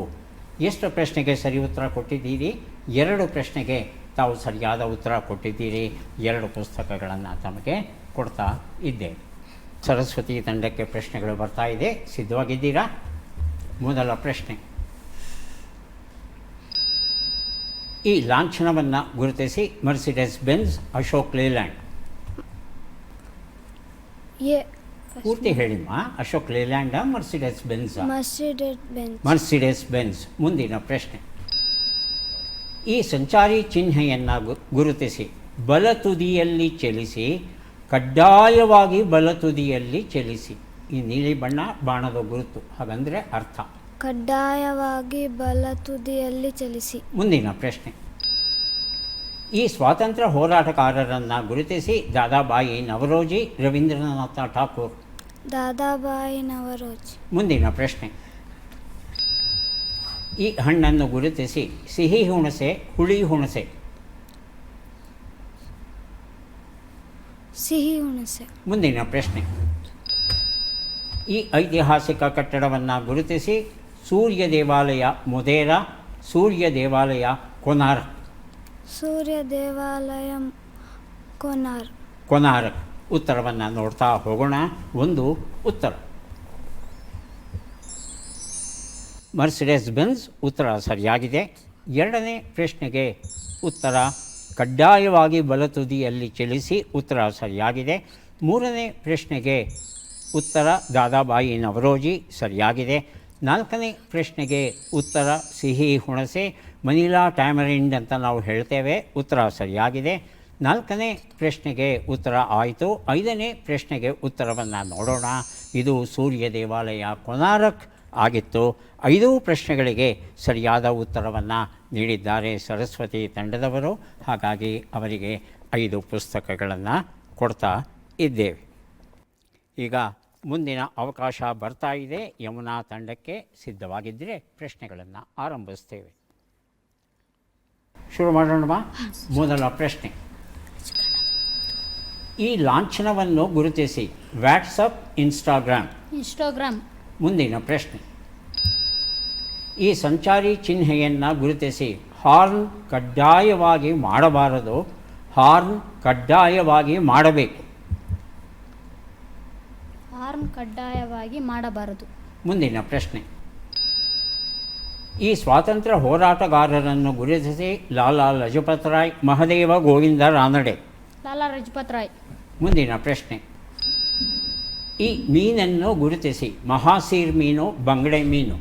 ಎಷ್ಟು ಪ್ರಶ್ನೆಗೆ ಸರಿ ಉತ್ತರ ಕೊಟ್ಟಿದ್ದೀರಿ? 2 ಪ್ರಶ್ನೆಗೆ ತಾವು ಸರಿಯಾದ ಉತ್ತರ ಕೊಟ್ಟಿದ್ದೀರಿ. 2 ಪುಸ್ತಕಗಳನ್ನು ತಮಗೆ ಕೊಡ್ತಾ ಇದ್ದೇವೆ. ಸರಸ್ವತಿ ತಂಡಕ್ಕೆ ಪ್ರಶ್ನೆಗಳು ಬರ್ತಾ ಇದೆ. ಸಿದ್ಧವಾಗಿದ್ದೀರಾ? ಮೊದಲ ಪ್ರಶ್ನೆ. ಈ ಲಾಂಛನವನ್ನು ಗುರುತಿಸಿ. Mercedes Benz, Ashok Leyland? ಪೂರ್ತಿ ಹೇಳಿಮ್ಮ. Ashok Leyland, Mercedes Benz? Mercedes Benz. ಮುಂದಿನ ಪ್ರಶ್ನೆ. ಈ ಸಂಚಾರಿ ಚಿಹ್ನೆಯನ್ನು ಗುರುತಿಸಿ. ಬಲತುದಿಯಲ್ಲಿ ಚಲಿಸಿ, ಕಡ್ಡಾಯವಾಗಿ ಬಲತುದಿಯಲ್ಲಿ ಚಲಿಸಿ. ಈ ನೀಲಿ ಬಣ್ಣ ಬಾಣದ ಗುರುತು, ಹಾಗಂದರೆ ಅರ್ಥ ಕಡ್ಡಾಯವಾಗಿ ಬಲತುದಿಯಲ್ಲಿ ಚಲಿಸಿ. ಮುಂದಿನ ಪ್ರಶ್ನೆ. ಈ ಸ್ವಾತಂತ್ರ್ಯ ಹೋರಾಟಗಾರರನ್ನು ಗುರುತಿಸಿ. ದಾದಾಬಾಯಿ ನವರೋಜಿ, ರವೀಂದ್ರನಾಥ ಠಾಕೂರ್? ದಾದಾಬಾಯಿ ನವರೋಜಿ. ಮುಂದಿನ ಪ್ರಶ್ನೆ. ಈ ಹಣ್ಣನ್ನು ಗುರುತಿಸಿ. ಸಿಹಿ ಹುಣಸೆ, ಹುಳಿ ಹುಣಸೆ? ಸಿಹಿ ಹುಣಸೆ. ಮುಂದಿನ ಪ್ರಶ್ನೆ. ಈ ಐತಿಹಾಸಿಕ ಕಟ್ಟಡವನ್ನು ಗುರುತಿಸಿ. ಸೂರ್ಯ ದೇವಾಲಯ ಮೊದೇರಾ, ಸೂರ್ಯ ದೇವಾಲಯ ಕೊನಾರ್ಕ್? ಸೂರ್ಯ ದೇವಾಲಯ ಕೊನಾರ್ಕ್. ಉತ್ತರವನ್ನು ನೋಡ್ತಾ ಹೋಗೋಣ. ಒಂದು ಉತ್ತರ ಮರ್ಸಿಡೆಸ್ ಬೆನ್ಸ್ ಉತ್ತರ ಸರಿಯಾಗಿದೆ. ಎರಡನೇ ಪ್ರಶ್ನೆಗೆ ಉತ್ತರ ಕಡ್ಡಾಯವಾಗಿ ಬಲತುದಿಯಲ್ಲಿ ಚಲಿಸಿ ಉತ್ತರ ಸರಿಯಾಗಿದೆ. ಮೂರನೇ ಪ್ರಶ್ನೆಗೆ ಉತ್ತರ ದಾದಾಬಾಯಿ ನವರೋಜಿ ಸರಿಯಾಗಿದೆ. ನಾಲ್ಕನೇ ಪ್ರಶ್ನೆಗೆ ಉತ್ತರ ಸಿಹಿ ಹುಣಸೆ ಮನಿಲಾ ಟ್ಯಾಮರಿಂಡ್ ಅಂತ ನಾವು ಹೇಳ್ತೇವೆ, ಉತ್ತರ ಸರಿಯಾಗಿದೆ. ನಾಲ್ಕನೇ ಪ್ರಶ್ನೆಗೆ ಉತ್ತರ ಆಯಿತು. ಐದನೇ ಪ್ರಶ್ನೆಗೆ ಉತ್ತರವನ್ನು ನೋಡೋಣ. ಇದು ಸೂರ್ಯ ದೇವಾಲಯ ಕೊನಾರಕ್ ಆಗಿತ್ತು. 5 ಪ್ರಶ್ನೆಗಳಿಗೆ ಸರಿಯಾದ ಉತ್ತರವನ್ನು ನೀಡಿದ್ದಾರೆ ಸರಸ್ವತಿ ತಂಡದವರು. ಹಾಗಾಗಿ ಅವರಿಗೆ 5 ಪುಸ್ತಕಗಳನ್ನು ಕೊಡ್ತಾ ಇದ್ದೇವೆ. ಈಗ ಮುಂದಿನ ಅವಕಾಶ ಬರ್ತಾ ಇದೆ. ಯಮುನಾ ತಂಡಕ್ಕೆ ಸಿದ್ಧವಾಗಿದ್ದರೆ ಪ್ರಶ್ನೆಗಳನ್ನು ಆರಂಭಿಸ್ತೇವೆ. ಶುರು ಮಾಡೋಣ. ಮೊದಲ ಪ್ರಶ್ನೆ, ಈ ಲಾಂಛನವನ್ನು ಗುರುತಿಸಿ. WhatsApp, Instagram. ಮುಂದಿನ ಪ್ರಶ್ನೆ, ಈ ಸಂಚಾರಿ ಚಿಹ್ನೆಯನ್ನು ಗುರುತಿಸಿ. ಹಾರ್ನ್ ಕಡ್ಡಾಯವಾಗಿ ಮಾಡಬಾರದು, ಹಾರ್ನ್ ಕಡ್ಡಾಯವಾಗಿ ಮಾಡಬೇಕು. ಹಾರ್ನ್ ಕಡ್ಡಾಯವಾಗಿ ಮಾಡಬಾರದು. ಮುಂದಿನ ಪ್ರಶ್ನೆ, ಈ ಸ್ವಾತಂತ್ರ್ಯ ಹೋರಾಟಗಾರರನ್ನು ಗುರುತಿಸಿ. ಲಾಲಾ ಲಜಪತ್ ರಾಯ್, ಮಹದೇವ ಗೋವಿಂದ ರಾನಡೆ. ಲಾಲಾ ಲಜಪತ್ ರಾಯ್. ಮುಂದಿನ ಪ್ರಶ್ನೆ, ಈ ಮೀನನ್ನು ಗುರುತಿಸಿ. ಮಹಾಸೀರ್ ಮೀನು, ಬಂಗಡೆ ಮೀನು.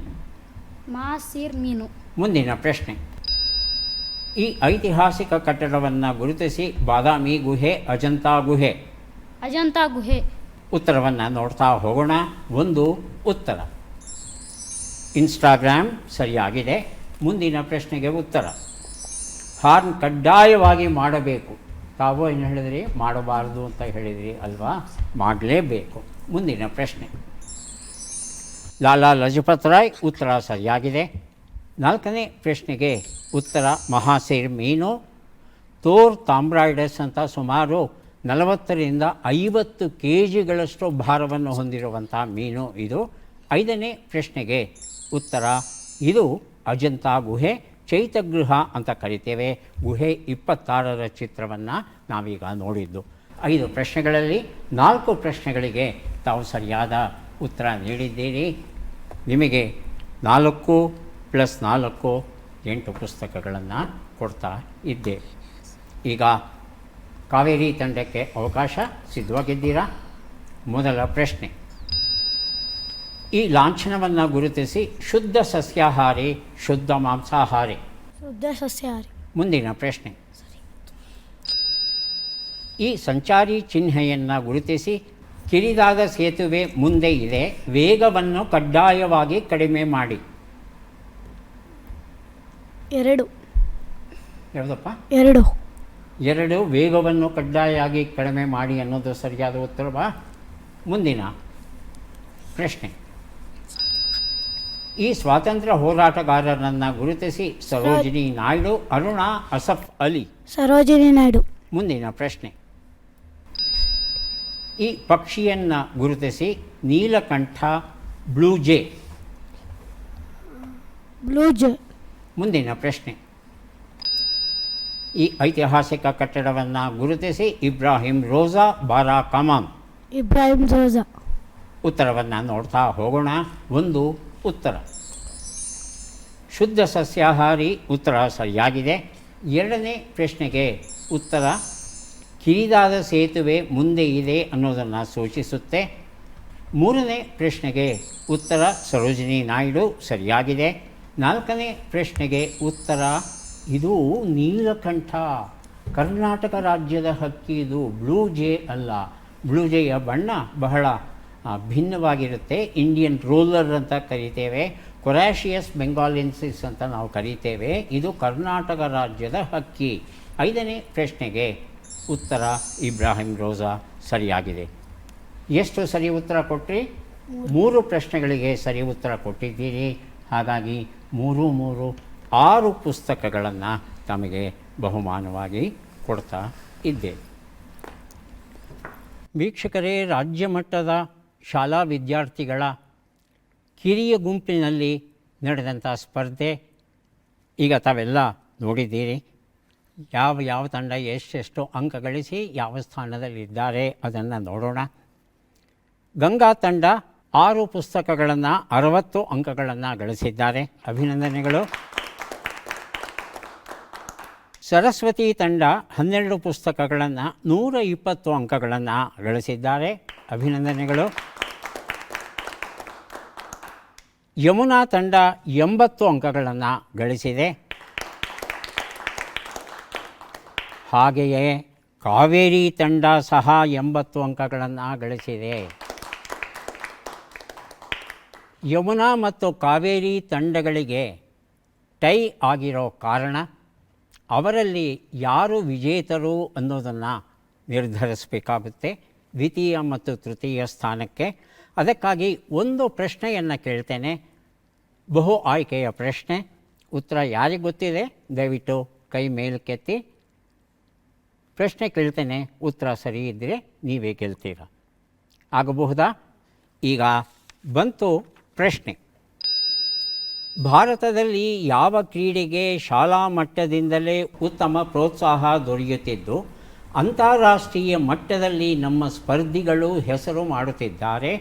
ಮಹಾಸೀರ್ ಮೀನು. ಮುಂದಿನ ಪ್ರಶ್ನೆ, ಈ ಐತಿಹಾಸಿಕ ಕಟ್ಟಡವನ್ನು ಗುರುತಿಸಿ. ಬಾದಾಮಿ ಗುಹೆ, ಅಜಂತಾ ಗುಹೆ. ಅಜಂತಾ ಗುಹೆ. ಉತ್ತರವನ್ನು ನೋಡ್ತಾ ಹೋಗೋಣ. 1 ಉತ್ತರ. ಇನ್ಸ್ಟಾಗ್ರಾಮ್ ಸರಿಯಾಗಿದೆ. ಮುಂದಿನ ಪ್ರಶ್ನೆಗೆ ಉತ್ತರ. ಹಾರ್ನ್ ಕಡ್ಡಾಯವಾಗಿ ಮಾಡಬೇಕು. ತಾವು ಏನು ಹೇಳಿದ್ರಿ? ಮಾಡಬಾರ್ದು ಅಂತ ಹೇಳಿದ್ರಿ ಅಲ್ವಾ? ಮಾಡಲೇಬೇಕು. ಮುಂದಿನ ಪ್ರಶ್ನೆ, ಲಾಲಾ ಲಜಪತ್ ರಾಯ್. ಉತ್ತರ ಸರಿಯಾಗಿದೆ. 4ನೇ ಪ್ರಶ್ನೆಗೆ ಉತ್ತರ ಮಹಾಸೀರ್ ಮೀನು. ತೋರ್ ತಾಂಬ್ರಾಯ್ಡಸ್ ಅಂತ ಸುಮಾರು 40ರಿಂದ 50 kgಗಳಷ್ಟು ಭಾರವನ್ನು ಹೊಂದಿರುವಂಥ ಮೀನು ಇದು. 5ನೇ ಪ್ರಶ್ನೆಗೆ ಉತ್ತರ ಇದು ಅಜಂತಾ ಗುಹೆ, ಚೈತ್ಯಗೃಹ ಅಂತ ಕರಿತೇವೆ. ಗುಹೆ 26ರ ಚಿತ್ರವನ್ನು ನಾವೀಗ ನೋಡಿದ್ದು. 5 ಪ್ರಶ್ನೆಗಳಲ್ಲಿ 4 ಪ್ರಶ್ನೆಗಳಿಗೆ ತಾವು ಸರಿಯಾದ ಉತ್ತರ ನೀಡಿದ್ದೀರಿ. ನಿಮಗೆ 4 + 4 8 ಪುಸ್ತಕಗಳನ್ನು ಕೊಡ್ತಾ ಇದ್ದೇವೆ. ಈಗ ಕಾವೇರಿ ತಂಡಕ್ಕೆ ಅವಕಾಶ. ಸಿದ್ಧವಾಗಿದ್ದೀರಾ? ಮೊದಲ ಪ್ರಶ್ನೆ, ಈ ಲಾಂಛನವನ್ನು ಗುರುತಿಸಿ. ಶುದ್ಧ ಸಸ್ಯಾಹಾರಿ, ಶುದ್ಧ ಮಾಂಸಾಹಾರಿ. ಶುದ್ಧ ಸಸ್ಯಾಹಾರಿ. ಮುಂದಿನ ಪ್ರಶ್ನೆ, ಈ ಸಂಚಾರಿ ಚಿಹ್ನೆಯನ್ನು ಗುರುತಿಸಿ. ಕಿರಿದಾದ ಸೇತುವೆ ಮುಂದೆ ಇದೆ, ವೇಗವನ್ನು ಕಡ್ಡಾಯವಾಗಿ ಕಡಿಮೆ ಮಾಡಿ. 2. ಯಾವುದಪ್ಪ? 2. ವೇಗವನ್ನು ಕಡ್ಡಾಯವಾಗಿ ಕಡಿಮೆ ಮಾಡಿ ಅನ್ನೋದು ಸರಿಯಾದ ಉತ್ತರವಾ? ಮುಂದಿನ ಪ್ರಶ್ನೆ, ಈ ಸ್ವಾತಂತ್ರ್ಯ ಹೋರಾಟಗಾರರನ್ನು ಗುರುತಿಸಿ. ಸರೋಜಿನಿ ನಾಯ್ಡು, ಅರುಣಾ, ಅಸಫ್ ಅಲಿ. ಸರೋಜಿನಿ ನಾಯ್ಡು. ಮುಂದಿನ ಪ್ರಶ್ನೆ, ಈ ಪಕ್ಷಿಯನ್ನು ಗುರುತಿಸಿ. ನೀಲಕಂಠ, ಬ್ಲೂ ಜೇ. ಮುಂದಿನ ಪ್ರಶ್ನೆ, ಈ ಐತಿಹಾಸಿಕ ಕಟ್ಟಡವನ್ನು ಗುರುತಿಸಿ. ಇಬ್ರಾಹಿಂ ರೋಜಾ, ಬಾರಾ ಕಮಾನ್. ಇಬ್ರಾಹಿಂ ರೋಜಾ. ಉತ್ತರವನ್ನು ನೋಡ್ತಾ ಹೋಗೋಣ. 1 ಉತ್ತರ. ಶುದ್ಧ ಸಸ್ಯಾಹಾರಿ. ಉತ್ತರ ಸರಿಯಾಗಿದೆ. 2ನೇ ಪ್ರಶ್ನೆಗೆ ಉತ್ತರ ಕಿರಿದಾದ ಸೇತುವೆ ಮುಂದೆ ಇದೆ ಅನ್ನೋದನ್ನು ಸೂಚಿಸುತ್ತೆ. 3ನೇ ಪ್ರಶ್ನೆಗೆ ಉತ್ತರ ಸರೋಜಿನಿ ನಾಯ್ಡು ಸರಿಯಾಗಿದೆ. 4ನೇ ಪ್ರಶ್ನೆಗೆ ಉತ್ತರ ಇದು ನೀಲಕಂಠ, ಕರ್ನಾಟಕ ರಾಜ್ಯದ ಹಕ್ಕಿ ಇದು, ಬ್ಲೂ ಜೇ ಅಲ್ಲ. ಬ್ಲೂ ಜೇಯ ಬಣ್ಣ ಬಹಳ ಭಿನ್ನವಾಗಿರುತ್ತೆ. ಇಂಡಿಯನ್ ರೋಲರ್ ಅಂತ ಕರಿತೇವೆ, ಕೊರಾಷಿಯಸ್ ಬೆಂಗಾಲಿನ್ಸಿಸ್ ಅಂತ ನಾವು ಕರಿತೇವೆ. ಇದು ಕರ್ನಾಟಕ ರಾಜ್ಯದ ಹಕ್ಕಿ. 5ನೇ ಪ್ರಶ್ನೆಗೆ ಉತ್ತರ ಇಬ್ರಾಹಿಂ ರೋಜಾ ಸರಿಯಾಗಿದೆ. ಎಷ್ಟು ಸರಿ ಉತ್ತರ ಕೊಟ್ಟರೆ? 3 ಪ್ರಶ್ನೆಗಳಿಗೆ ಸರಿ ಉತ್ತರ ಕೊಟ್ಟಿದ್ದೀರಿ. ಹಾಗಾಗಿ 3 6 ಪುಸ್ತಕಗಳನ್ನು ತಮಗೆ ಬಹುಮಾನವಾಗಿ ಕೊಡ್ತಾ ಇದ್ದೇವೆ. ವೀಕ್ಷಕರೇ, ರಾಜ್ಯ ಮಟ್ಟದ ಶಾಲಾ ವಿದ್ಯಾರ್ಥಿಗಳ ಕಿರಿಯ ಗುಂಪಿನಲ್ಲಿ ನಡೆದಂಥ ಸ್ಪರ್ಧೆ ಈಗ ತಾವೆಲ್ಲ ನೋಡಿದ್ದೀರಿ. ಯಾವ ತಂಡ ಎಷ್ಟೆಷ್ಟು ಅಂಕ ಗಳಿಸಿ ಯಾವ ಸ್ಥಾನದಲ್ಲಿದ್ದಾರೆ ಅದನ್ನು ನೋಡೋಣ. ಗಂಗಾ ತಂಡ 6 ಪುಸ್ತಕಗಳನ್ನು 60 ಅಂಕಗಳನ್ನು ಗಳಿಸಿದ್ದಾರೆ. ಅಭಿನಂದನೆಗಳು. ಸರಸ್ವತಿ ತಂಡ 12 ಪುಸ್ತಕಗಳನ್ನು 120 ಅಂಕಗಳನ್ನು ಗಳಿಸಿದ್ದಾರೆ. ಅಭಿನಂದನೆಗಳು. ಯಮುನಾ ತಂಡ 80 ಅಂಕಗಳನ್ನು ಗಳಿಸಿದೆ. ಹಾಗೆಯೇ ಕಾವೇರಿ ತಂಡ ಸಹ 80 ಅಂಕಗಳನ್ನು ಗಳಿಸಿದೆ. ಯಮುನಾ ಮತ್ತು ಕಾವೇರಿ ತಂಡಗಳಿಗೆ ಟೈ ಆಗಿರೋ ಕಾರಣ ಅವರಲ್ಲಿ ಯಾರು ವಿಜೇತರು ಅನ್ನೋದನ್ನು ನಿರ್ಧರಿಸಬೇಕಾಗುತ್ತೆ ದ್ವಿತೀಯ ಮತ್ತು ತೃತೀಯ ಸ್ಥಾನಕ್ಕೆ. ಅದಕ್ಕಾಗಿ ಒಂದು ಪ್ರಶ್ನೆಯನ್ನು ಕೇಳ್ತೇನೆ, ಬಹು ಆಯ್ಕೆಯ ಪ್ರಶ್ನೆ. ಉತ್ತರ ಯಾರಿಗೆ ಗೊತ್ತಿದೆ ದಯವಿಟ್ಟು ಕೈ ಮೇಲಕ್ಕೆತ್ತಿ. ಪ್ರಶ್ನೆ ಕೇಳ್ತೇನೆ, ಉತ್ತರ ಸರಿ ಇದ್ದರೆ ನೀವೇ ಗೆಲ್ತೀರ. ಆಗಬಹುದಾ? ಈಗ ಬಂತು ಪ್ರಶ್ನೆ. ಭಾರತದಲ್ಲಿ ಯಾವ ಕ್ರೀಡೆಗೆ ಶಾಲಾ ಮಟ್ಟದಿಂದಲೇ ಉತ್ತಮ ಪ್ರೋತ್ಸಾಹ ದೊರೆಯುತ್ತಿದ್ದು ಅಂತಾರಾಷ್ಟ್ರೀಯ ಮಟ್ಟದಲ್ಲಿ ನಮ್ಮ ಸ್ಪರ್ಧಿಗಳು ಹೆಸರು ಮಾಡುತ್ತಿದ್ದಾರೆ?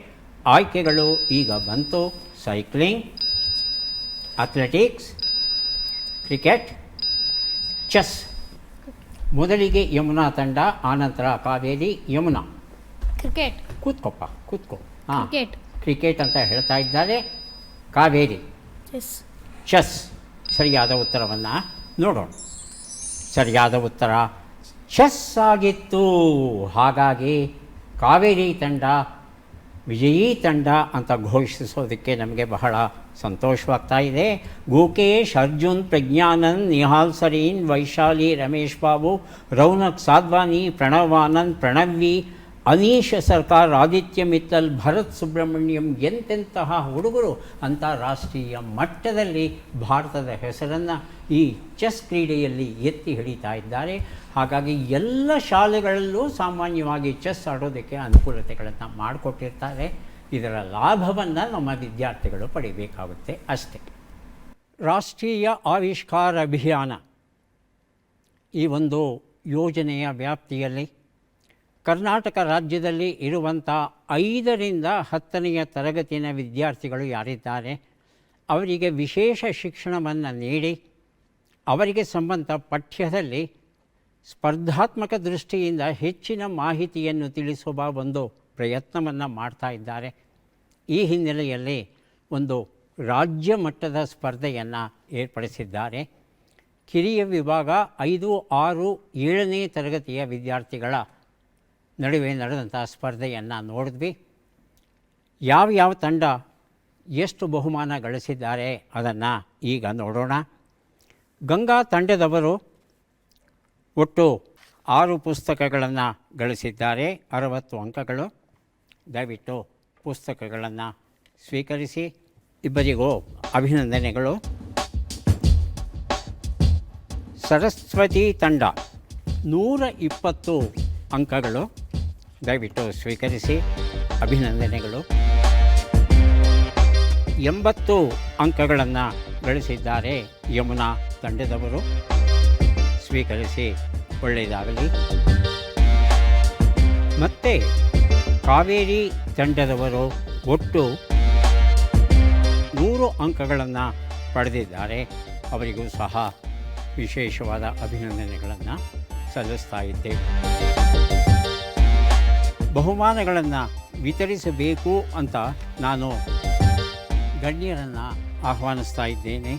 ಆಯ್ಕೆಗಳು ಈಗ ಬಂತು. Cycling, athletics, cricket, chess. ಮೊದಲಿಗೆ ಯಮುನಾ ತಂಡ, ಆನಂತರ ಕಾವೇರಿ. ಯಮುನಾ, ಕ್ರಿಕೆಟ್. ಕೂತ್ಕೊಪ್ಪ, ಕೂತ್ಕೋ. ಹಾಂ, ಕ್ರಿಕೆಟ್. ಕ್ರಿಕೆಟ್ ಅಂತ ಹೇಳ್ತಾ ಇದ್ದಾರೆ. ಕಾವೇರಿ ಚೆಸ್. ಸರಿಯಾದ ಉತ್ತರವನ್ನು ನೋಡೋಣ. ಸರಿಯಾದ ಉತ್ತರ ಚೆಸ್ ಆಗಿತ್ತು. ಹಾಗಾಗಿ ಕಾವೇರಿ ತಂಡ ವಿಜಯೀ ತಂಡ ಅಂತ ಘೋಷಿಸೋದಕ್ಕೆ ನಮಗೆ ಬಹಳ ಸಂತೋಷವಾಗ್ತಾ ಇದೆ. ಗುಕೇಶ್, ಅರ್ಜುನ್, ಪ್ರಜ್ಞಾನಂದ್, ನಿಹಾಲ್ ಸರೀನ್, ವೈಶಾಲಿ, ರಮೇಶ್ ಬಾಬು, ರೌನಕ್ ಸಾದ್ವಾನಿ, ಪ್ರಣವಾನಂದ್, ಪ್ರಣವಿ, ಅನೀಶ್ ಸರ್ಕಾರ್, ಆದಿತ್ಯ ಮಿತ್ತಲ್, ಭರತ್ ಸುಬ್ರಹ್ಮಣ್ಯಂ ಎಂತೆಂತಹ ಹುಡುಗರು ಅಂತಾರಾಷ್ಟ್ರೀಯ ಮಟ್ಟದಲ್ಲಿ ಭಾರತದ ಹೆಸರನ್ನು ಈ ಚೆಸ್ ಕ್ರೀಡೆಯಲ್ಲಿ ಎತ್ತಿ ಹಿಡಿತಾ ಇದ್ದಾರೆ. ಹಾಗಾಗಿ ಎಲ್ಲ ಶಾಲೆಗಳಲ್ಲೂ ಸಾಮಾನ್ಯವಾಗಿ ಚೆಸ್ ಆಡೋದಕ್ಕೆ ಅನುಕೂಲತೆಗಳನ್ನು ಮಾಡಿಕೊಟ್ಟಿರ್ತಾರೆ. ಇದರ ಲಾಭವನ್ನು ನಮ್ಮ ವಿದ್ಯಾರ್ಥಿಗಳು ಪಡಿಬೇಕಾಗುತ್ತೆ ಅಷ್ಟೇ. ರಾಷ್ಟ್ರೀಯ ಆವಿಷ್ಕಾರ ಅಭಿಯಾನ ಈ ಒಂದು ಯೋಜನೆಯ ವ್ಯಾಪ್ತಿಯಲ್ಲಿ ಕರ್ನಾಟಕ ರಾಜ್ಯದಲ್ಲಿ ಇರುವಂಥ 5ರಿಂದ 10ನೇ ತರಗತಿಯ ವಿದ್ಯಾರ್ಥಿಗಳು ಯಾರಿದ್ದಾರೆ ಅವರಿಗೆ ವಿಶೇಷ ಶಿಕ್ಷಣವನ್ನು ನೀಡಿ ಅವರಿಗೆ ಸಂಬಂಧ ಪಠ್ಯದಲ್ಲಿ ಸ್ಪರ್ಧಾತ್ಮಕ ದೃಷ್ಟಿಯಿಂದ ಹೆಚ್ಚಿನ ಮಾಹಿತಿಯನ್ನು ತಿಳಿಸುವ ಒಂದು ಪ್ರಯತ್ನವನ್ನು ಮಾಡ್ತಾ ಇದ್ದಾರೆ. ಈ ಹಿನ್ನೆಲೆಯಲ್ಲಿ ಒಂದು ರಾಜ್ಯ ಮಟ್ಟದ ಸ್ಪರ್ಧೆಯನ್ನು ಏರ್ಪಡಿಸಿದ್ದಾರೆ. ಕಿರಿಯ ವಿಭಾಗ 5, 6, 7ನೇ ತರಗತಿಯ ವಿದ್ಯಾರ್ಥಿಗಳ ನಡುವೆ ನಡೆದಂಥ ಸ್ಪರ್ಧೆಯನ್ನು ನೋಡಿದ್ವಿ. ಯಾವ ತಂಡ ಎಷ್ಟು ಬಹುಮಾನ ಗಳಿಸಿದ್ದಾರೆ ಅದನ್ನು ಈಗ ನೋಡೋಣ. ಗಂಗಾ ತಂಡದವರು ಒಟ್ಟು 6 ಪುಸ್ತಕಗಳನ್ನು ಗಳಿಸಿದ್ದಾರೆ, 60 ಅಂಕಗಳು. ದಯವಿಟ್ಟು ಪುಸ್ತಕಗಳನ್ನು ಸ್ವೀಕರಿಸಿ. ಇಬ್ಬರಿಗೂ ಅಭಿನಂದನೆಗಳು. ಸರಸ್ವತಿ ತಂಡ 120 ಅಂಕಗಳು. ದಯವಿಟ್ಟು ಸ್ವೀಕರಿಸಿ. ಅಭಿನಂದನೆಗಳು. 80 ಅಂಕಗಳನ್ನು ಗಳಿಸಿದ್ದಾರೆ ಯಮುನಾ ತಂಡದವರು. ಸ್ವೀಕರಿಸಿ, ಒಳ್ಳೆಯದಾಗಲಿ. ಮತ್ತು ಕಾವೇರಿ ತಂಡದವರು ಒಟ್ಟು 100 ಅಂಕಗಳನ್ನು ಪಡೆದಿದ್ದಾರೆ. ಅವರಿಗೂ ಸಹ ವಿಶೇಷವಾದ ಅಭಿನಂದನೆಗಳನ್ನು ಸಲ್ಲಿಸ್ತಾ ಇದ್ದೇವೆ. ಬಹುಮಾನಗಳನ್ನು ವಿತರಿಸಬೇಕು ಅಂತ ನಾನು ಗಣ್ಯರನ್ನು ಆಹ್ವಾನಿಸ್ತಾ ಇದ್ದೇನೆ.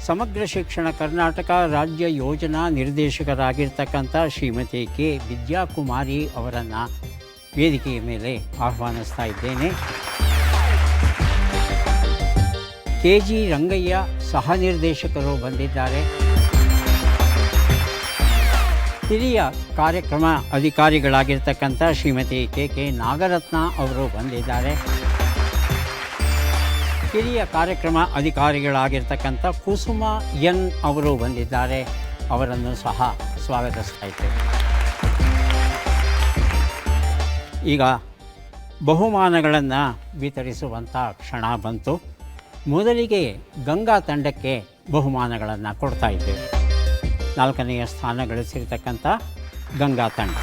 ಸಮಗ್ರ ಶಿಕ್ಷಣ ಕರ್ನಾಟಕ ರಾಜ್ಯ ಯೋಜನಾ ನಿರ್ದೇಶಕರಾಗಿರ್ತಕ್ಕಂಥ ಶ್ರೀಮತಿ ಕೆ ವಿದ್ಯಾಕುಮಾರಿ ಅವರನ್ನು ವೇದಿಕೆಯ ಮೇಲೆ ಆಹ್ವಾನಿಸ್ತಾ ಇದ್ದೇನೆ. KG ರಂಗಯ್ಯ ಸಹ ನಿರ್ದೇಶಕರು ಬಂದಿದ್ದಾರೆ. ಹಿರಿಯ ಕಾರ್ಯಕ್ರಮ ಅಧಿಕಾರಿಗಳಾಗಿರ್ತಕ್ಕಂಥ ಶ್ರೀಮತಿ KK ನಾಗರತ್ನ ಅವರು ಬಂದಿದ್ದಾರೆ. ಹಿರಿಯ ಕಾರ್ಯಕ್ರಮ ಅಧಿಕಾರಿಗಳಾಗಿರ್ತಕ್ಕಂಥ ಕುಸುಮ ಎನ್ ಅವರು ಬಂದಿದ್ದಾರೆ. ಅವರನ್ನು ಸಹ ಸ್ವಾಗತಿಸ್ತಾ ಇದ್ದೇವೆ. ಈಗ ಬಹುಮಾನಗಳನ್ನು ವಿತರಿಸುವಂಥ ಕ್ಷಣ ಬಂತು. ಮೊದಲಿಗೆ ಗಂಗಾ ತಂಡಕ್ಕೆ ಬಹುಮಾನಗಳನ್ನು ಕೊಡ್ತಾ ಇದ್ದೇವೆ. 4ನೇ ಸ್ಥಾನ ಗಳಿಸಿರ್ತಕ್ಕಂಥ ಗಂಗಾ ತಂಡ.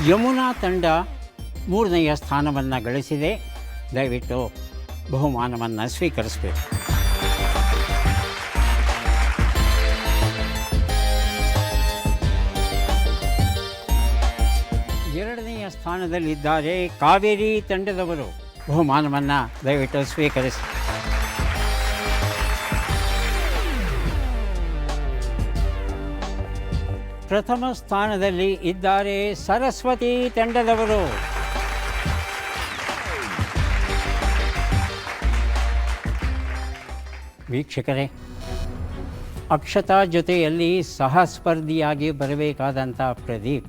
ಯಮುನಾ ತಂಡ ಮೂರನೆಯ ಸ್ಥಾನವನ್ನು ಗಳಿಸಿದೆ. ದಯವಿಟ್ಟು ಬಹುಮಾನವನ್ನು ಸ್ವೀಕರಿಸಬೇಕು. ಎರಡನೆಯ ಸ್ಥಾನದಲ್ಲಿದ್ದಾರೆ ಕಾವೇರಿ ತಂಡದವರು. ಬಹುಮಾನವನ್ನು ದಯವಿಟ್ಟು ಸ್ವೀಕರಿಸಿ. ಪ್ರಥಮ ಸ್ಥಾನದಲ್ಲಿ ಇದ್ದಾರೆ ಸರಸ್ವತಿ ತಂಡದವರು. ವೀಕ್ಷಕರೇ, ಅಕ್ಷತಾ ಜೊತೆಯಲ್ಲಿ ಸಹಸ್ಪರ್ಧಿಯಾಗಿ ಬರಬೇಕಾದಂಥ ಪ್ರದೀಪ್,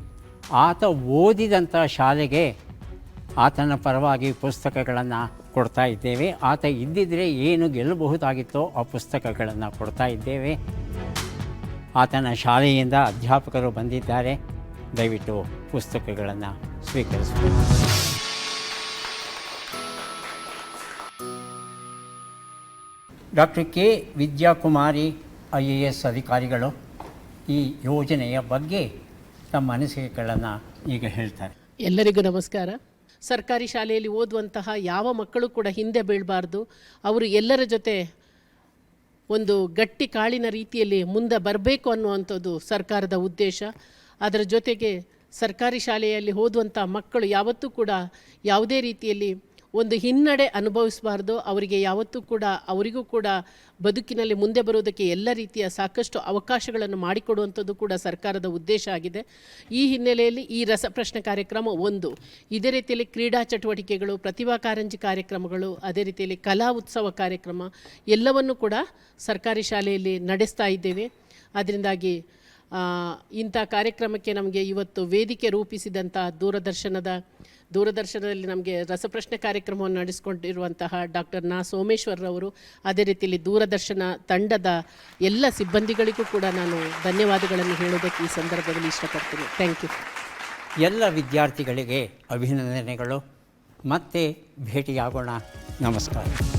ಆತ ಓದಿದಂಥ ಶಾಲೆಗೆ ಆತನ ಪರವಾಗಿ ಪುಸ್ತಕಗಳನ್ನು ಕೊಡ್ತಾ ಇದ್ದೇವೆ. ಆತ ಇದ್ದಿದ್ದರೆ ಏನು ಗೆಲ್ಲಬಹುದಾಗಿತ್ತೋ ಆ ಪುಸ್ತಕಗಳನ್ನು ಕೊಡ್ತಾ ಇದ್ದೇವೆ. ಆತನ ಶಾಲೆಯಿಂದ ಅಧ್ಯಾಪಕರು ಬಂದಿದ್ದಾರೆ. ದಯವಿಟ್ಟು ಪುಸ್ತಕಗಳನ್ನು ಸ್ವೀಕರಿಸಬೇಕು. ಡಾಕ್ಟರ್ ಕೆ ವಿದ್ಯಾಕುಮಾರಿ IAS ಅಧಿಕಾರಿಗಳು ಈ ಯೋಜನೆಯ ಬಗ್ಗೆ ತಮ್ಮ ಅನಿಸಿಕೆಗಳನ್ನು ಈಗ ಹೇಳ್ತಾರೆ. ಎಲ್ಲರಿಗೂ ನಮಸ್ಕಾರ. ಸರ್ಕಾರಿ ಶಾಲೆಯಲ್ಲಿ ಓದುವಂತಹ ಯಾವ ಮಕ್ಕಳು ಕೂಡ ಹಿಂದೆ ಬೀಳಬಾರ್ದು. ಅವರು ಎಲ್ಲರ ಜೊತೆ ಒಂದು ಗಟ್ಟಿ ಕಾಳಿನ ರೀತಿಯಲ್ಲಿ ಮುಂದೆ ಬರಬೇಕು ಅನ್ನುವಂಥದ್ದು ಸರ್ಕಾರದ ಉದ್ದೇಶ. ಅದರ ಜೊತೆಗೆ ಸರ್ಕಾರಿ ಶಾಲೆಯಲ್ಲಿ ಓದುವಂಥ ಮಕ್ಕಳು ಯಾವತ್ತೂ ಕೂಡ ಯಾವುದೇ ರೀತಿಯಲ್ಲಿ ಒಂದು ಹಿನ್ನಡೆ ಅನುಭವಿಸಬಾರ್ದು. ಅವರಿಗೆ ಯಾವತ್ತೂ ಕೂಡ ಅವರಿಗೂ ಕೂಡ ಬದುಕಿನಲ್ಲಿ ಮುಂದೆ ಬರುವುದಕ್ಕೆ ಎಲ್ಲ ರೀತಿಯ ಸಾಕಷ್ಟು ಅವಕಾಶಗಳನ್ನು ಮಾಡಿಕೊಡುವಂಥದ್ದು ಕೂಡ ಸರ್ಕಾರದ ಉದ್ದೇಶ ಆಗಿದೆ. ಈ ಹಿನ್ನೆಲೆಯಲ್ಲಿ ಈ ರಸಪ್ರಶ್ನೆ ಕಾರ್ಯಕ್ರಮ ಒಂದು, ಇದೇ ರೀತಿಯಲ್ಲಿ ಕ್ರೀಡಾ ಚಟುವಟಿಕೆಗಳು, ಪ್ರತಿಭಾ ಕಾರಂಜಿ ಕಾರ್ಯಕ್ರಮಗಳು, ಅದೇ ರೀತಿಯಲ್ಲಿ ಕಲಾ ಉತ್ಸವ ಕಾರ್ಯಕ್ರಮ ಎಲ್ಲವನ್ನು ಕೂಡ ಸರ್ಕಾರಿ ಶಾಲೆಯಲ್ಲಿ ನಡೆಸ್ತಾ ಇದ್ದೇವೆ. ಅದರಿಂದಾಗಿ ಇಂಥ ಕಾರ್ಯಕ್ರಮಕ್ಕೆ ನಮಗೆ ಇವತ್ತು ವೇದಿಕೆ ರೂಪಿಸಿದಂಥ ದೂರದರ್ಶನದಲ್ಲಿ ನಮಗೆ ರಸಪ್ರಶ್ನೆ ಕಾರ್ಯಕ್ರಮವನ್ನು ನಡೆಸಿಕೊಂಡಿರುವಂತಹ ಡಾಕ್ಟರ್ ಸೋಮೇಶ್ವರರವರು, ಅದೇ ರೀತಿಯಲ್ಲಿ ದೂರದರ್ಶನ ತಂಡದ ಎಲ್ಲ ಸಿಬ್ಬಂದಿಗಳಿಗೂ ಕೂಡ ನಾನು ಧನ್ಯವಾದಗಳನ್ನು ಹೇಳೋದಕ್ಕೆ ಈ ಸಂದರ್ಭದಲ್ಲಿ ಇಷ್ಟಪಡ್ತೀನಿ. Thank you. ಎಲ್ಲ ವಿದ್ಯಾರ್ಥಿಗಳಿಗೆ ಅಭಿನಂದನೆಗಳು. ಮತ್ತೆ ಭೇಟಿಯಾಗೋಣ. ನಮಸ್ಕಾರ.